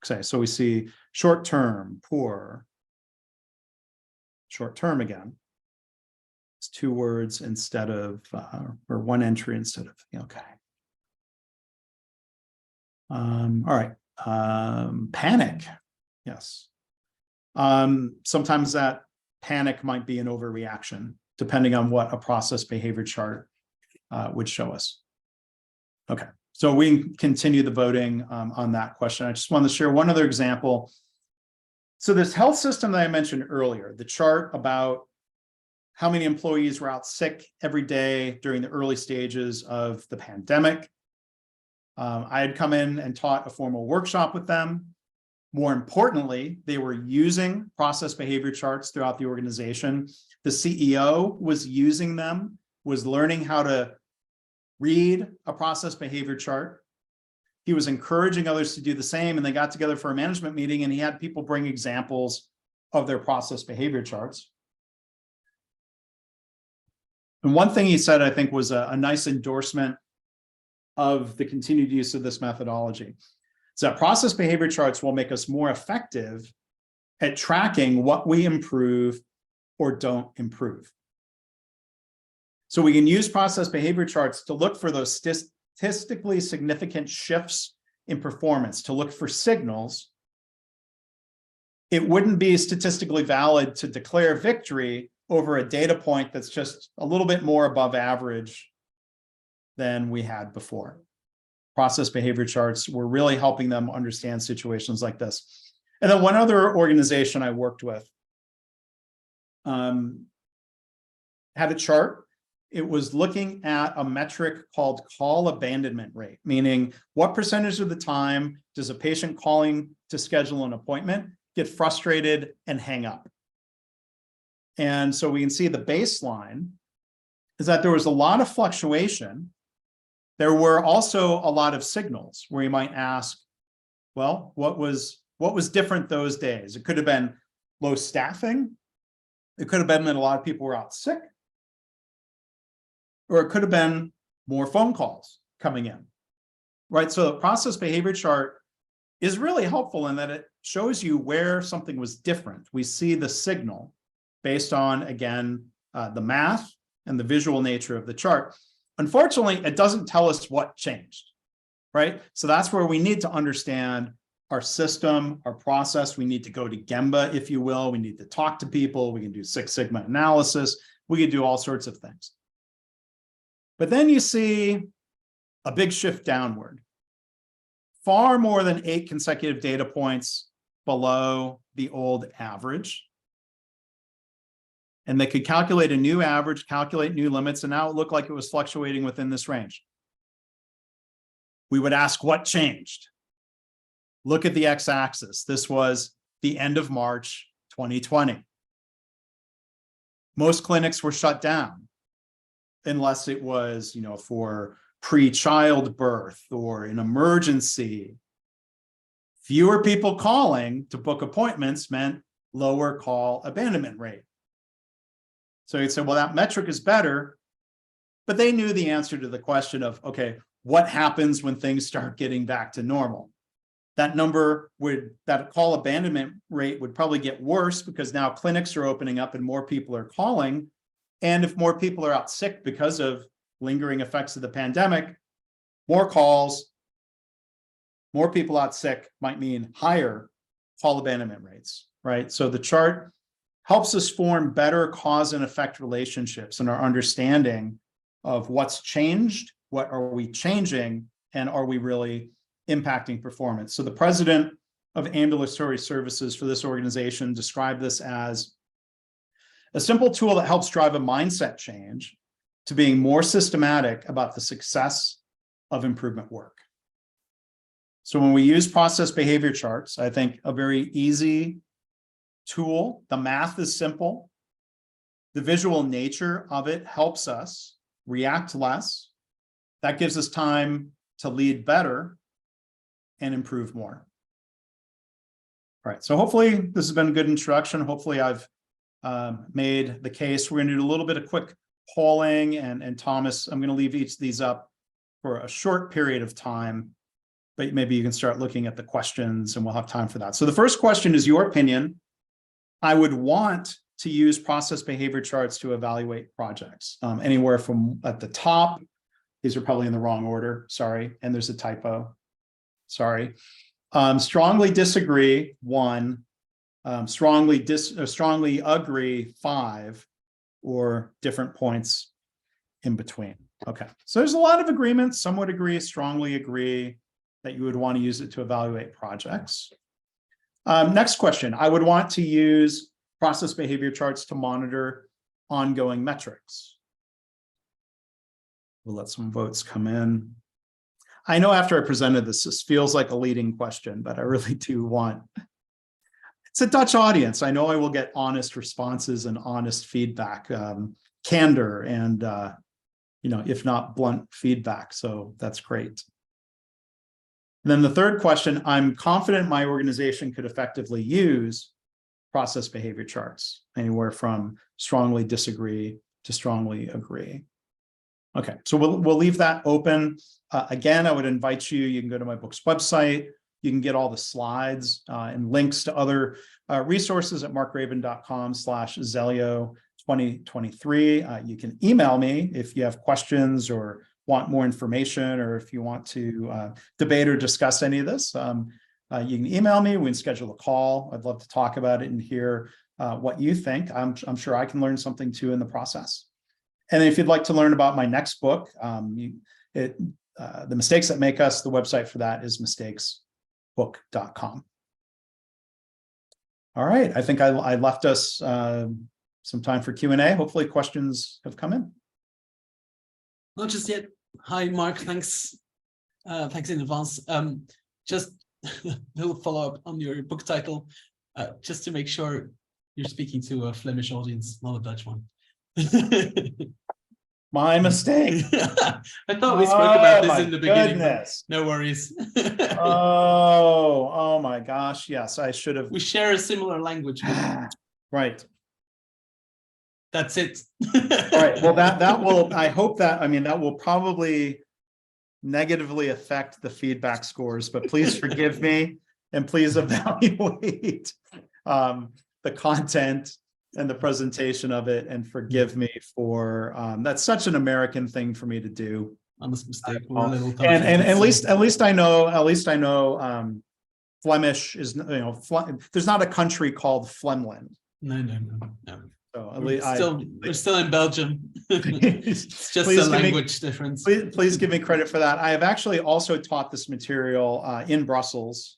Okay, so we see short term, poor, short term again. It's two words instead of, or one entry instead of, okay. All right, panic, yes. Sometimes that panic might be an overreaction, depending on what a process behavior chart would show us. Okay, so we can continue the voting on that question. I just wanted to share one other example. So this health system that I mentioned earlier, the chart about how many employees were out sick every day during the early stages of the pandemic. I had come in and taught a formal workshop with them. More importantly, they were using process behavior charts throughout the organization. The CEO was using them, was learning how to read a process behavior chart. He was encouraging others to do the same, and they got together for a management meeting, and he had people bring examples of their process behavior charts. And one thing he said, I think, was a nice endorsement of the continued use of this methodology. So that process behavior charts will make us more effective at tracking what we improve or don't improve. So we can use process behavior charts to look for those statistically significant shifts in performance, to look for signals. It wouldn't be statistically valid to declare victory over a data point that's just a little bit more above average than we had before. Process behavior charts were really helping them understand situations like this. And then one other organization I worked with had a chart. It was looking at a metric called call abandonment rate, meaning what percentage of the time does a patient calling to schedule an appointment get frustrated and hang up? And so we can see the baseline is that there was a lot of fluctuation. There were also a lot of signals where you might ask, well, what was different those days? It could have been low staffing. It could have been that a lot of people were out sick. Or it could have been more phone calls coming in, right? So the process behavior chart is really helpful in that it shows you where something was different. We see the signal based on, again, the math and the visual nature of the chart. Unfortunately, it doesn't tell us what changed, right? So that's where we need to understand our system, our process. We need to go to Gemba, if you will. We need to talk to people. We can do Six Sigma analysis. We can do all sorts of things. But then you see a big shift downward, far more than 8 consecutive data points below the old average. And they could calculate a new average, calculate new limits, and now it looked like it was fluctuating within this range. we would ask what changed. Look at the x-axis. This was the end of March 2020. Most clinics were shut down unless it was, for pre-childbirth or an emergency. Fewer people calling to book appointments meant lower call abandonment rate. So you'd say, well, that metric is better, but they knew the answer to the question of, okay, what happens when things start getting back to normal? That call abandonment rate would probably get worse because now clinics are opening up and more people are calling. And if more people are out sick because of lingering effects of the pandemic, more calls, more people out sick might mean higher call abandonment rates, right? So the chart helps us form better cause and effect relationships in our understanding of what's changed, what are we changing, and are we really impacting performance. So the president of ambulatory services for this organization described this as a simple tool that helps drive a mindset change to being more systematic about the success of improvement work. So when we use process behavior charts, I think a very easy tool, the math is simple. The visual nature of it helps us react less. That gives us time to lead better and improve more. All right, so hopefully this has been a good introduction. Hopefully I've made the case. We're going to do a little bit of quick polling, and Thomas, I'm going to leave each of these up for a short period of time, but maybe you can start looking at the questions and we'll have time for that. So the first question is your opinion. I would want to use process behavior charts to evaluate projects. Anywhere from at the top, these are probably in the wrong order, sorry, and there's a typo, sorry. Strongly disagree, 1. Strongly agree, 5, or different points in between. Okay, so there's a lot of agreements. Some would agree, strongly agree that you would want to use it to evaluate projects. Next question, I would want to use process behavior charts to monitor ongoing metrics. We'll let some votes come in. I know after I presented this, this feels like a leading question, but I really do want, it's a Dutch audience. I know I will get honest responses and honest feedback, candor, and if not blunt feedback. So that's great. And then the third question, I'm confident my organization could effectively use process behavior charts, anywhere from strongly disagree to strongly agree. Okay, so we'll leave that open. Again, I would invite you, you can go to my book's website, you can get all the slides and links to other resources at markgraban.com/Xelyo2023. You can email me if you have questions or want more information, or if you want to debate or discuss any of this. You can email me, we can schedule a call. I'd love to talk about it and hear what you think. I'm sure I can learn something too in the process. And if you'd like to learn about my next book, The Mistakes That Make Us, the website for that is mistakesbook.com. All right, I think I left us some time for Q&A. Hopefully questions have come in. Not just yet. Hi, Mark, thanks. Thanks in advance. Just a little follow-up on your book title, just to make sure you're speaking to a Flemish audience, not a Dutch one. My mistake. I thought we spoke about this in the beginning. No worries. Oh my gosh. Yes, I should have. We share a similar language. Right. That's it. Right. Well, that will, I hope that, that will probably negatively affect the feedback scores, but please forgive me and please evaluate the content and the presentation of it, and forgive me for that's such an American thing for me to do. Honest mistake. We're a little and at least I know Flemish is, there's not a country called Flemland. No. So at least we're still in Belgium. It's just a language difference. Please give me credit for that. I have actually also taught this material in Brussels.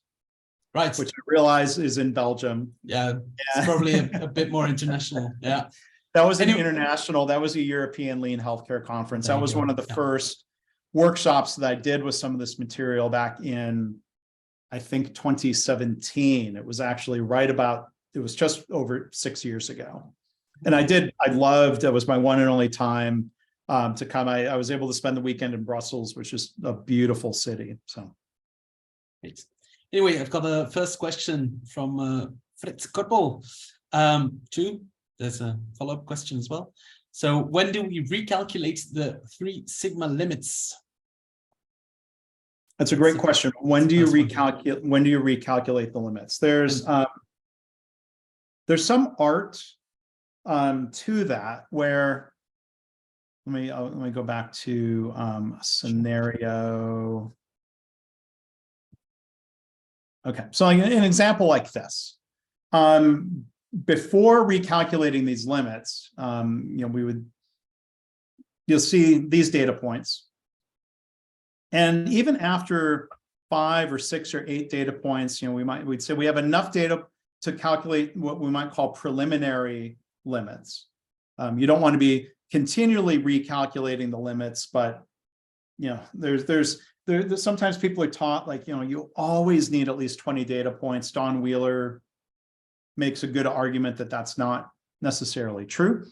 Right. Which I realize is in Belgium. Yeah. It's probably a bit more international. Yeah. That was an international, that was a European Lean Healthcare Conference. That was one of the first workshops that I did with some of this material back in, I think, 2017. It was actually it was just over 6 years ago. And it was my one and only time to come. I was able to spend the weekend in Brussels, which is a beautiful city. So, great. Anyway, I've got a first question from Fritz Koppel. There's a follow-up question as well. So when do we recalculate the 3 sigma limits? That's a great question. When do you recalculate the limits? There's some art to that, where let me go back to a scenario. Okay, so an example like this. Before recalculating these limits, you'll see these data points. And even after 5 or 6 or 8 data points, we'd say we have enough data to calculate what we might call preliminary limits. You don't want to be continually recalculating the limits, but there's sometimes people are taught, like, you always need at least 20 data points. Don Wheeler makes a good argument that that's not necessarily true.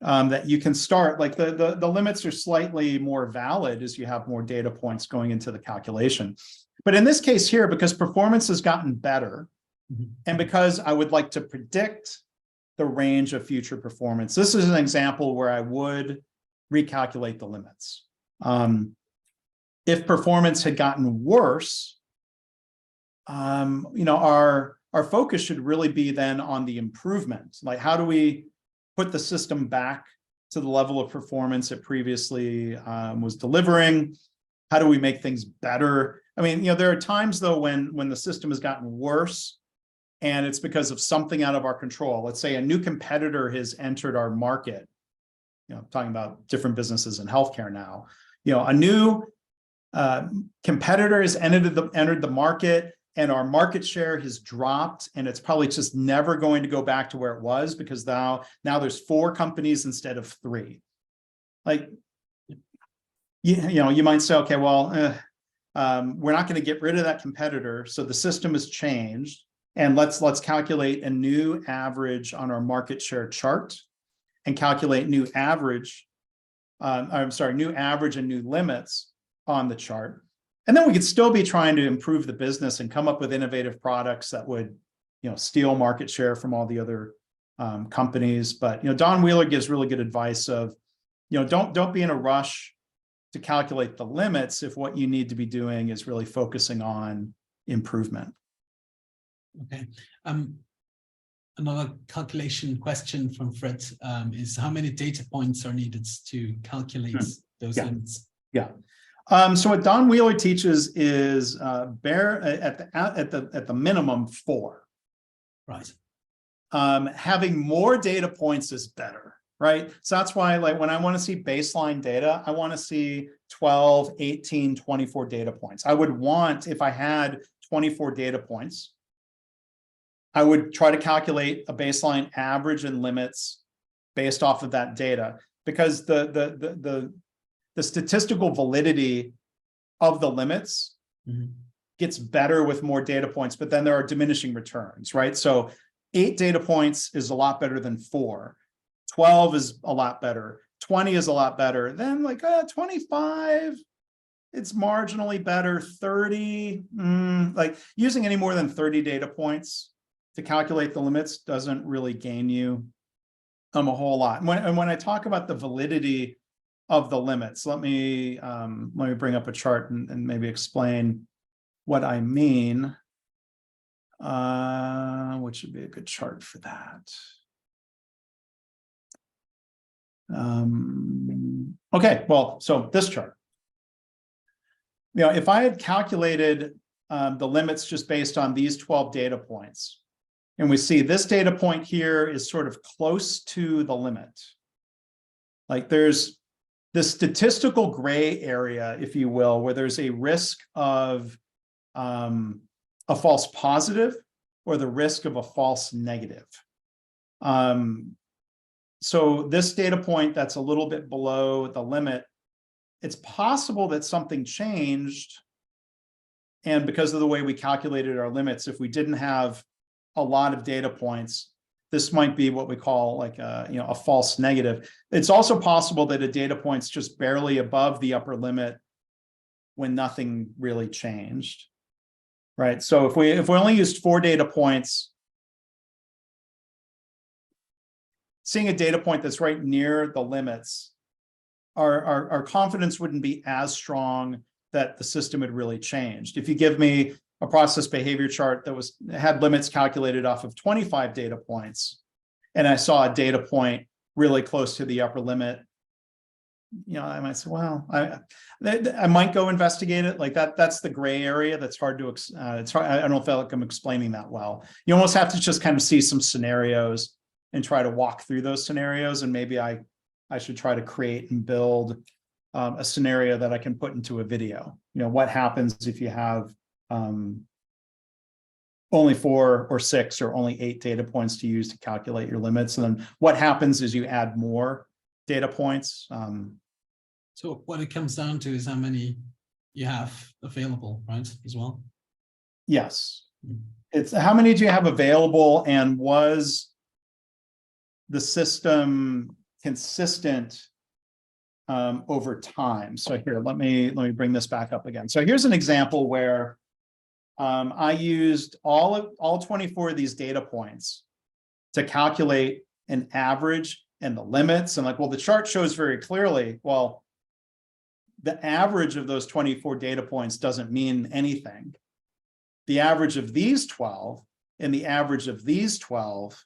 That you can start, like, the limits are slightly more valid as you have more data points going into the calculation. But in this case here, because performance has gotten better, and because I would like to predict the range of future performance, this is an example where I would recalculate the limits. If performance had gotten worse, our focus should really be then on the improvement. Like, how do we put the system back to the level of performance it previously was delivering? How do we make things better? I mean, there are times, though, when the system has gotten worse and it's because of something out of our control. Let's say a new competitor has entered our market. Talking about different businesses in healthcare now. A new competitor has entered the market, and our market share has dropped, and it's probably just never going to go back to where it was, because now there's 4 companies instead of 3. Like, you might say, okay, well, we're not going to get rid of that competitor, so the system has changed, and let's calculate a new average on our market share chart, and calculate new average and new limits on the chart. And then we could still be trying to improve the business and come up with innovative products that would, steal market share from all the other companies. But, Don Wheeler gives really good advice of, don't be in a rush to calculate the limits if what you need to be doing is really focusing on improvement. Okay. Another calculation question from Fred is, how many data points are needed to calculate those limits? Yeah. So what Don Wheeler teaches is at the minimum 4. Right. Having more data points is better, right? So that's why, like, when I want to see baseline data, I want to see 12, 18, 24 data points. I would want, if I had 24 data points, I would try to calculate a baseline average and limits based off of that data, because the statistical validity of the limits gets better with more data points, but then there are diminishing returns, right? So 8 data points is a lot better than 4. 12 is a lot better. 20 is a lot better. Then, like, 25, it's marginally better. 30, like, using any more than 30 data points to calculate the limits doesn't really gain you a whole lot. And when I talk about the validity of the limits, let me bring up a chart and maybe explain what I mean. Which would be a good chart for that. Okay, well, so this chart. If I had calculated the limits just based on these 12 data points, and we see this data point here is sort of close to the limit. Like, there's this statistical gray area, if you will, where there's a risk of a false positive or the risk of a false negative. So this data point that's a little bit below the limit it's possible that something changed. And because of the way we calculated our limits, if we didn't have a lot of data points, this might be what we call like a false negative. It's also possible that a data point's just barely above the upper limit when nothing really changed, right? So if we only used 4 data points, seeing a data point that's right near the limits, our confidence wouldn't be as strong that the system had really changed. If you give me a process behavior chart that had limits calculated off of 25 data points, and I saw a data point really close to the upper limit, I might say, well, I might go investigate it. Like that's the gray area that's hard to, it's hard. I don't feel like I'm explaining that well. You almost have to just kind of see some scenarios and try to walk through those scenarios. And maybe I should try to create and build a scenario that I can put into a video. What happens if you have only 4 or 6 or only 8 data points to use to calculate your limits? And then what happens is you add more data points. So what it comes down to is how many you have available, right, as well? Yes. It's how many do you have available, and was the system consistent over time? So here, let me bring this back up again. So here's an example where I used all 24 of these data points to calculate an average and the limits. And like, well, the chart shows very clearly, well, the average of those 24 data points doesn't mean anything. The average of these 12 and the average of these 12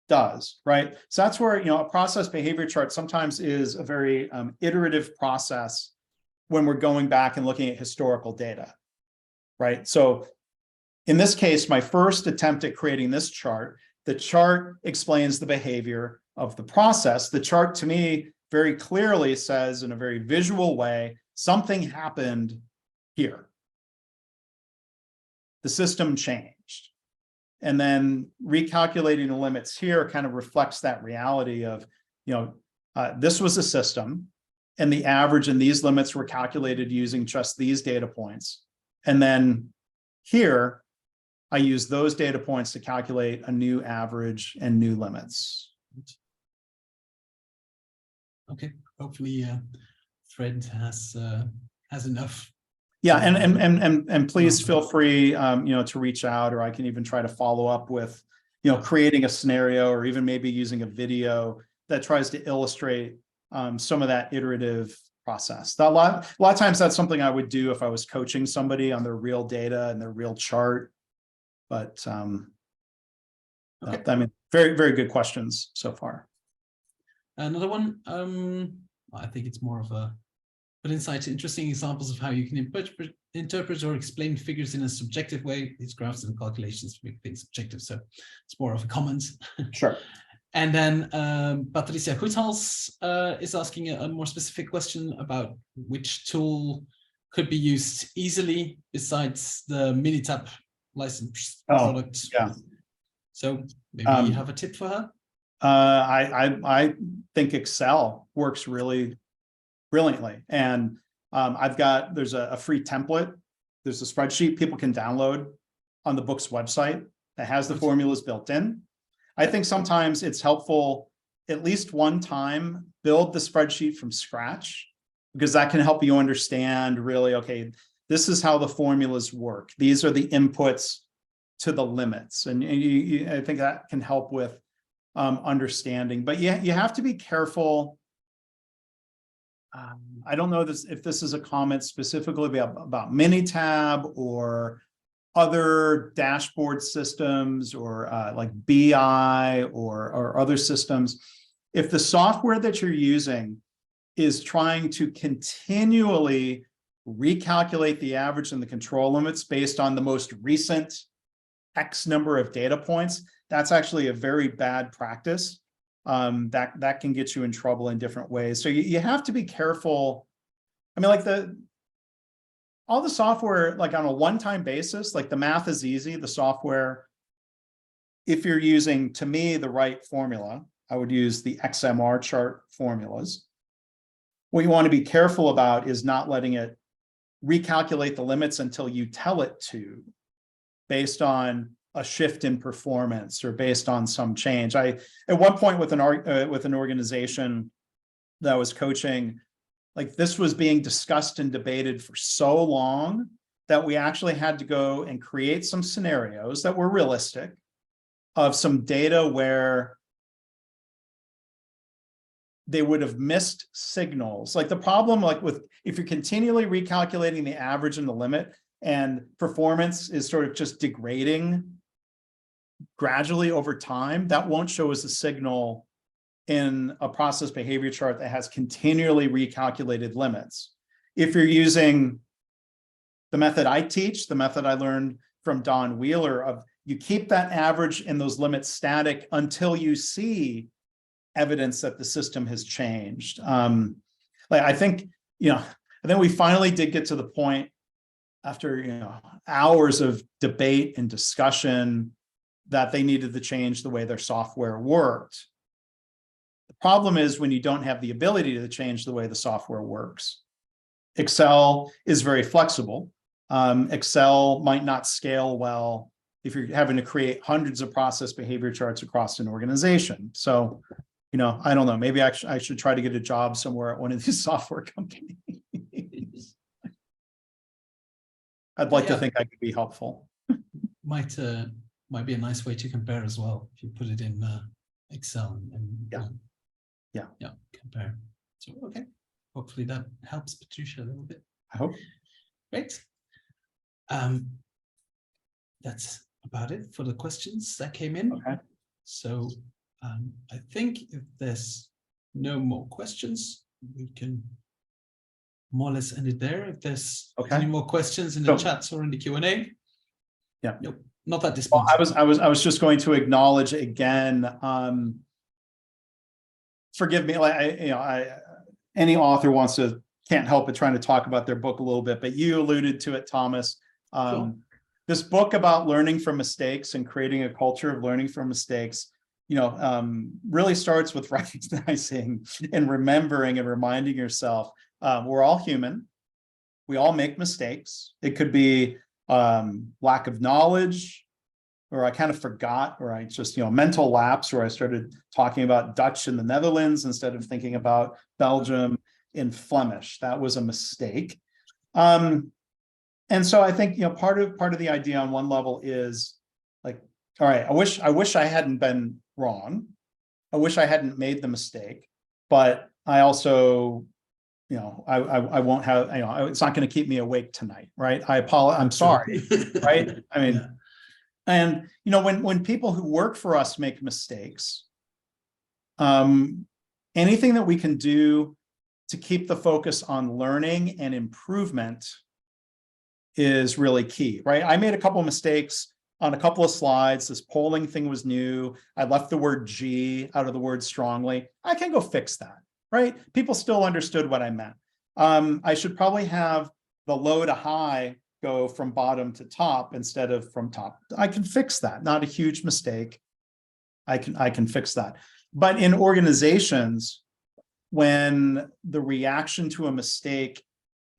does, right? So that's where, a process behavior chart sometimes is a very iterative process when we're going back and looking at historical data, right? So in this case, my first attempt at creating this chart, the chart explains the behavior of the process. The chart to me very clearly says in a very visual way, something happened here. The system changed. And then recalculating the limits here kind of reflects that reality of, this was a system and the average and these limits were calculated using just these data points. And then here, I use those data points to calculate a new average and new limits. Okay, hopefully Thread has enough. Yeah, and please feel free, to reach out, or I can even try to follow up with, creating a scenario or even maybe using a video that tries to illustrate some of that iterative process. A lot of times that's something I would do if I was coaching somebody on their real data and their real chart. But okay. I mean, very, very good questions so far. Another one, I think it's more of a insight, interesting examples of how you can interpret or explain figures in a subjective way. These graphs and calculations make things subjective, so it's more of a comment. Sure. And then Patricia Goethals is asking a more specific question about which tool could be used easily besides the Minitab licensed product. Yeah. So maybe you have a tip for her? I think Excel works really brilliantly. And there's a free template. There's a spreadsheet people can download on the book's website that has the formulas built in. I think sometimes it's helpful, at least one time, build the spreadsheet from scratch, because that can help you understand really, okay, this is how the formulas work. These are the inputs to the limits. And I think that can help with understanding. But you have to be careful. I don't know if this is a comment specifically about Minitab or other dashboard systems or like BI or other systems. If the software that you're using is trying to continually recalculate the average and the control limits based on the most recent X number of data points, that's actually a very bad practice. That can get you in trouble in different ways. So you have to be careful. I mean, like all the software, like on a one-time basis, like the math is easy. The software, if you're using, to me, the right formula, I would use the XMR chart formulas. what you want to be careful about is not letting it recalculate the limits until you tell it to, based on a shift in performance or based on some change. At one point with an organization that I was coaching, like this was being discussed and debated for so long that we actually had to go and create some scenarios that were realistic of some data where they would have missed signals. Like the problem, like with, if you're continually recalculating the average and the limit and performance is sort of just degrading gradually over time, that won't show as a signal in a process behavior chart that has continually recalculated limits. If you're using the method I teach, the method I learned from Don Wheeler, of you keep that average and those limits static until you see evidence that the system has changed. I think we finally did get to the point after hours of debate and discussion that they needed to change the way their software worked. The problem is when you don't have the ability to change the way the software works. Excel is very flexible. Excel might not scale well if you're having to create hundreds of process behavior charts across an organization. So, I don't know, maybe I should try to get a job somewhere at one of these software companies. I'd like to think I could be helpful. Might be a nice way to compare as well if you put it in Excel and compare. So okay, hopefully that helps Patricia a little bit. I hope. Great. That's about it for the questions that came in. Okay. So I think if there's no more questions, we can more or less end it there. If there's any more questions in the chats or in the Q&A. Yeah. Nope. Not at this point. Well, I was just going to acknowledge again. Forgive me, any author can't help but trying to talk about their book a little bit, but you alluded to it, Thomas. Sure. This book about learning from mistakes and creating a culture of learning from mistakes, really starts with recognizing and remembering and reminding yourself, we're all human. We all make mistakes. It could be lack of knowledge, or I kind of forgot, or I just, mental lapse, or I started talking about Dutch in the Netherlands instead of thinking about Belgium in Flemish. That was a mistake. And so I think, part of the idea on one level is like, all right, I wish I hadn't been wrong. I wish I hadn't made the mistake, but I also, I won't have, it's not going to keep me awake tonight, right? I'm sorry, right? I mean, yeah. And, when people who work for us make mistakes, anything that we can do to keep the focus on learning and improvement is really key, right? I made a couple of mistakes on a couple of slides. This polling thing was new. I left the word G out of the word strongly. I can go fix that, right? People still understood what I meant. I should probably have the low to high go from bottom to top instead of from top. I can fix that. Not a huge mistake. I can fix that. But in organizations, when the reaction to a mistake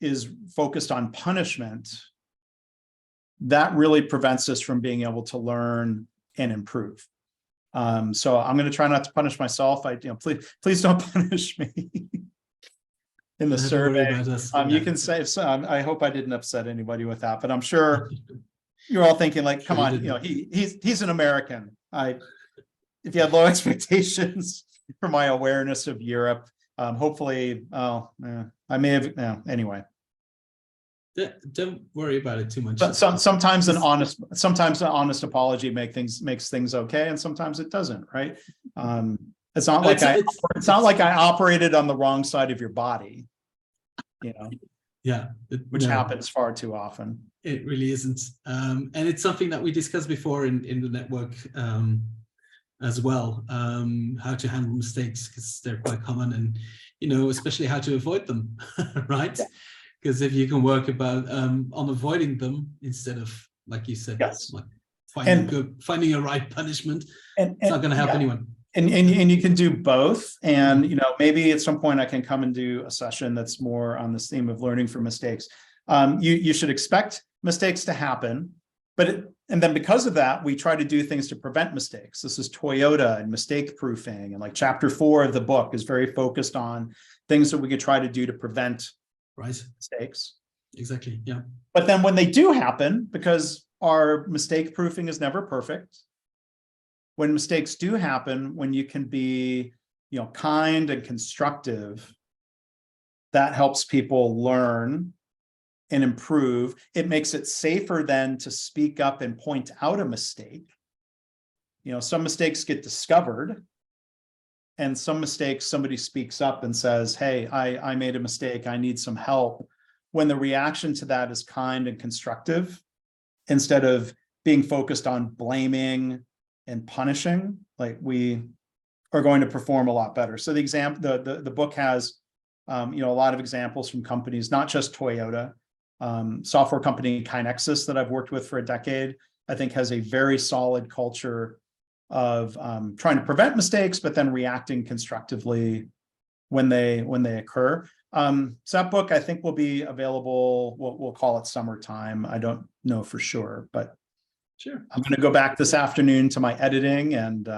is focused on punishment, that really prevents us from being able to learn and improve. So I'm going to try not to punish myself. Please don't punish me in the survey. You can say, I hope I didn't upset anybody with that, but I'm sure you're all thinking like, come on, he's an American. If you had low expectations for my awareness of Europe, hopefully, I may have, anyway. Don't worry about it too much. But sometimes an honest apology makes things okay, and sometimes it doesn't, right? It's not like I operated on the wrong side of your body, Yeah, which happens far too often. It really isn't, and it's something that we discussed before in the network as well. How to handle mistakes, because they're quite common, and especially how to avoid them, right? Yeah. Because if you can work on avoiding them instead of, like you said, yes, like finding a right punishment, it's not going to help anyone. And you can do both. And, you know, maybe at some point I can come and do a session that's more on this theme of learning from mistakes. You should expect mistakes to happen, and then because of that, we try to do things to prevent mistakes. This is Toyota and mistake proofing. And like chapter 4 of the book is very focused on things that we could try to do to prevent mistakes. Exactly. Yeah. But then when they do happen, because our mistake proofing is never perfect, when mistakes do happen, when you can be, you know, kind and constructive, that helps people learn and improve. It makes it safer then to speak up and point out a mistake. You know, some mistakes get discovered, and some mistakes somebody speaks up and says, hey, I made a mistake, I need some help. When the reaction to that is kind and constructive, instead of being focused on blaming and punishing, like, we are going to perform a lot better. So the book has, you know, a lot of examples from companies, not just Toyota. Software company KaiNexus that I've worked with for a decade, I think has a very solid culture of trying to prevent mistakes, but then reacting constructively when they occur. So that book I think will be available. We'll call it summertime. I don't know for sure, but sure. I'm going to go back this afternoon to my editing and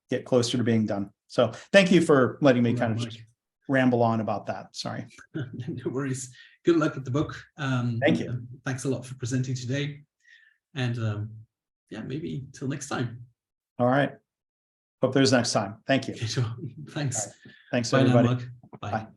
get closer to being done. So thank you for letting me kind of just ramble on about that. Sorry. No worries. Good luck with the book. Thank you. Thanks a lot for presenting today. And yeah, maybe till next time. All right. Hope there's next time. Thank you. Okay, sure. Thanks. Right. Thanks, Bye everybody. now, Mark. Bye. Bye.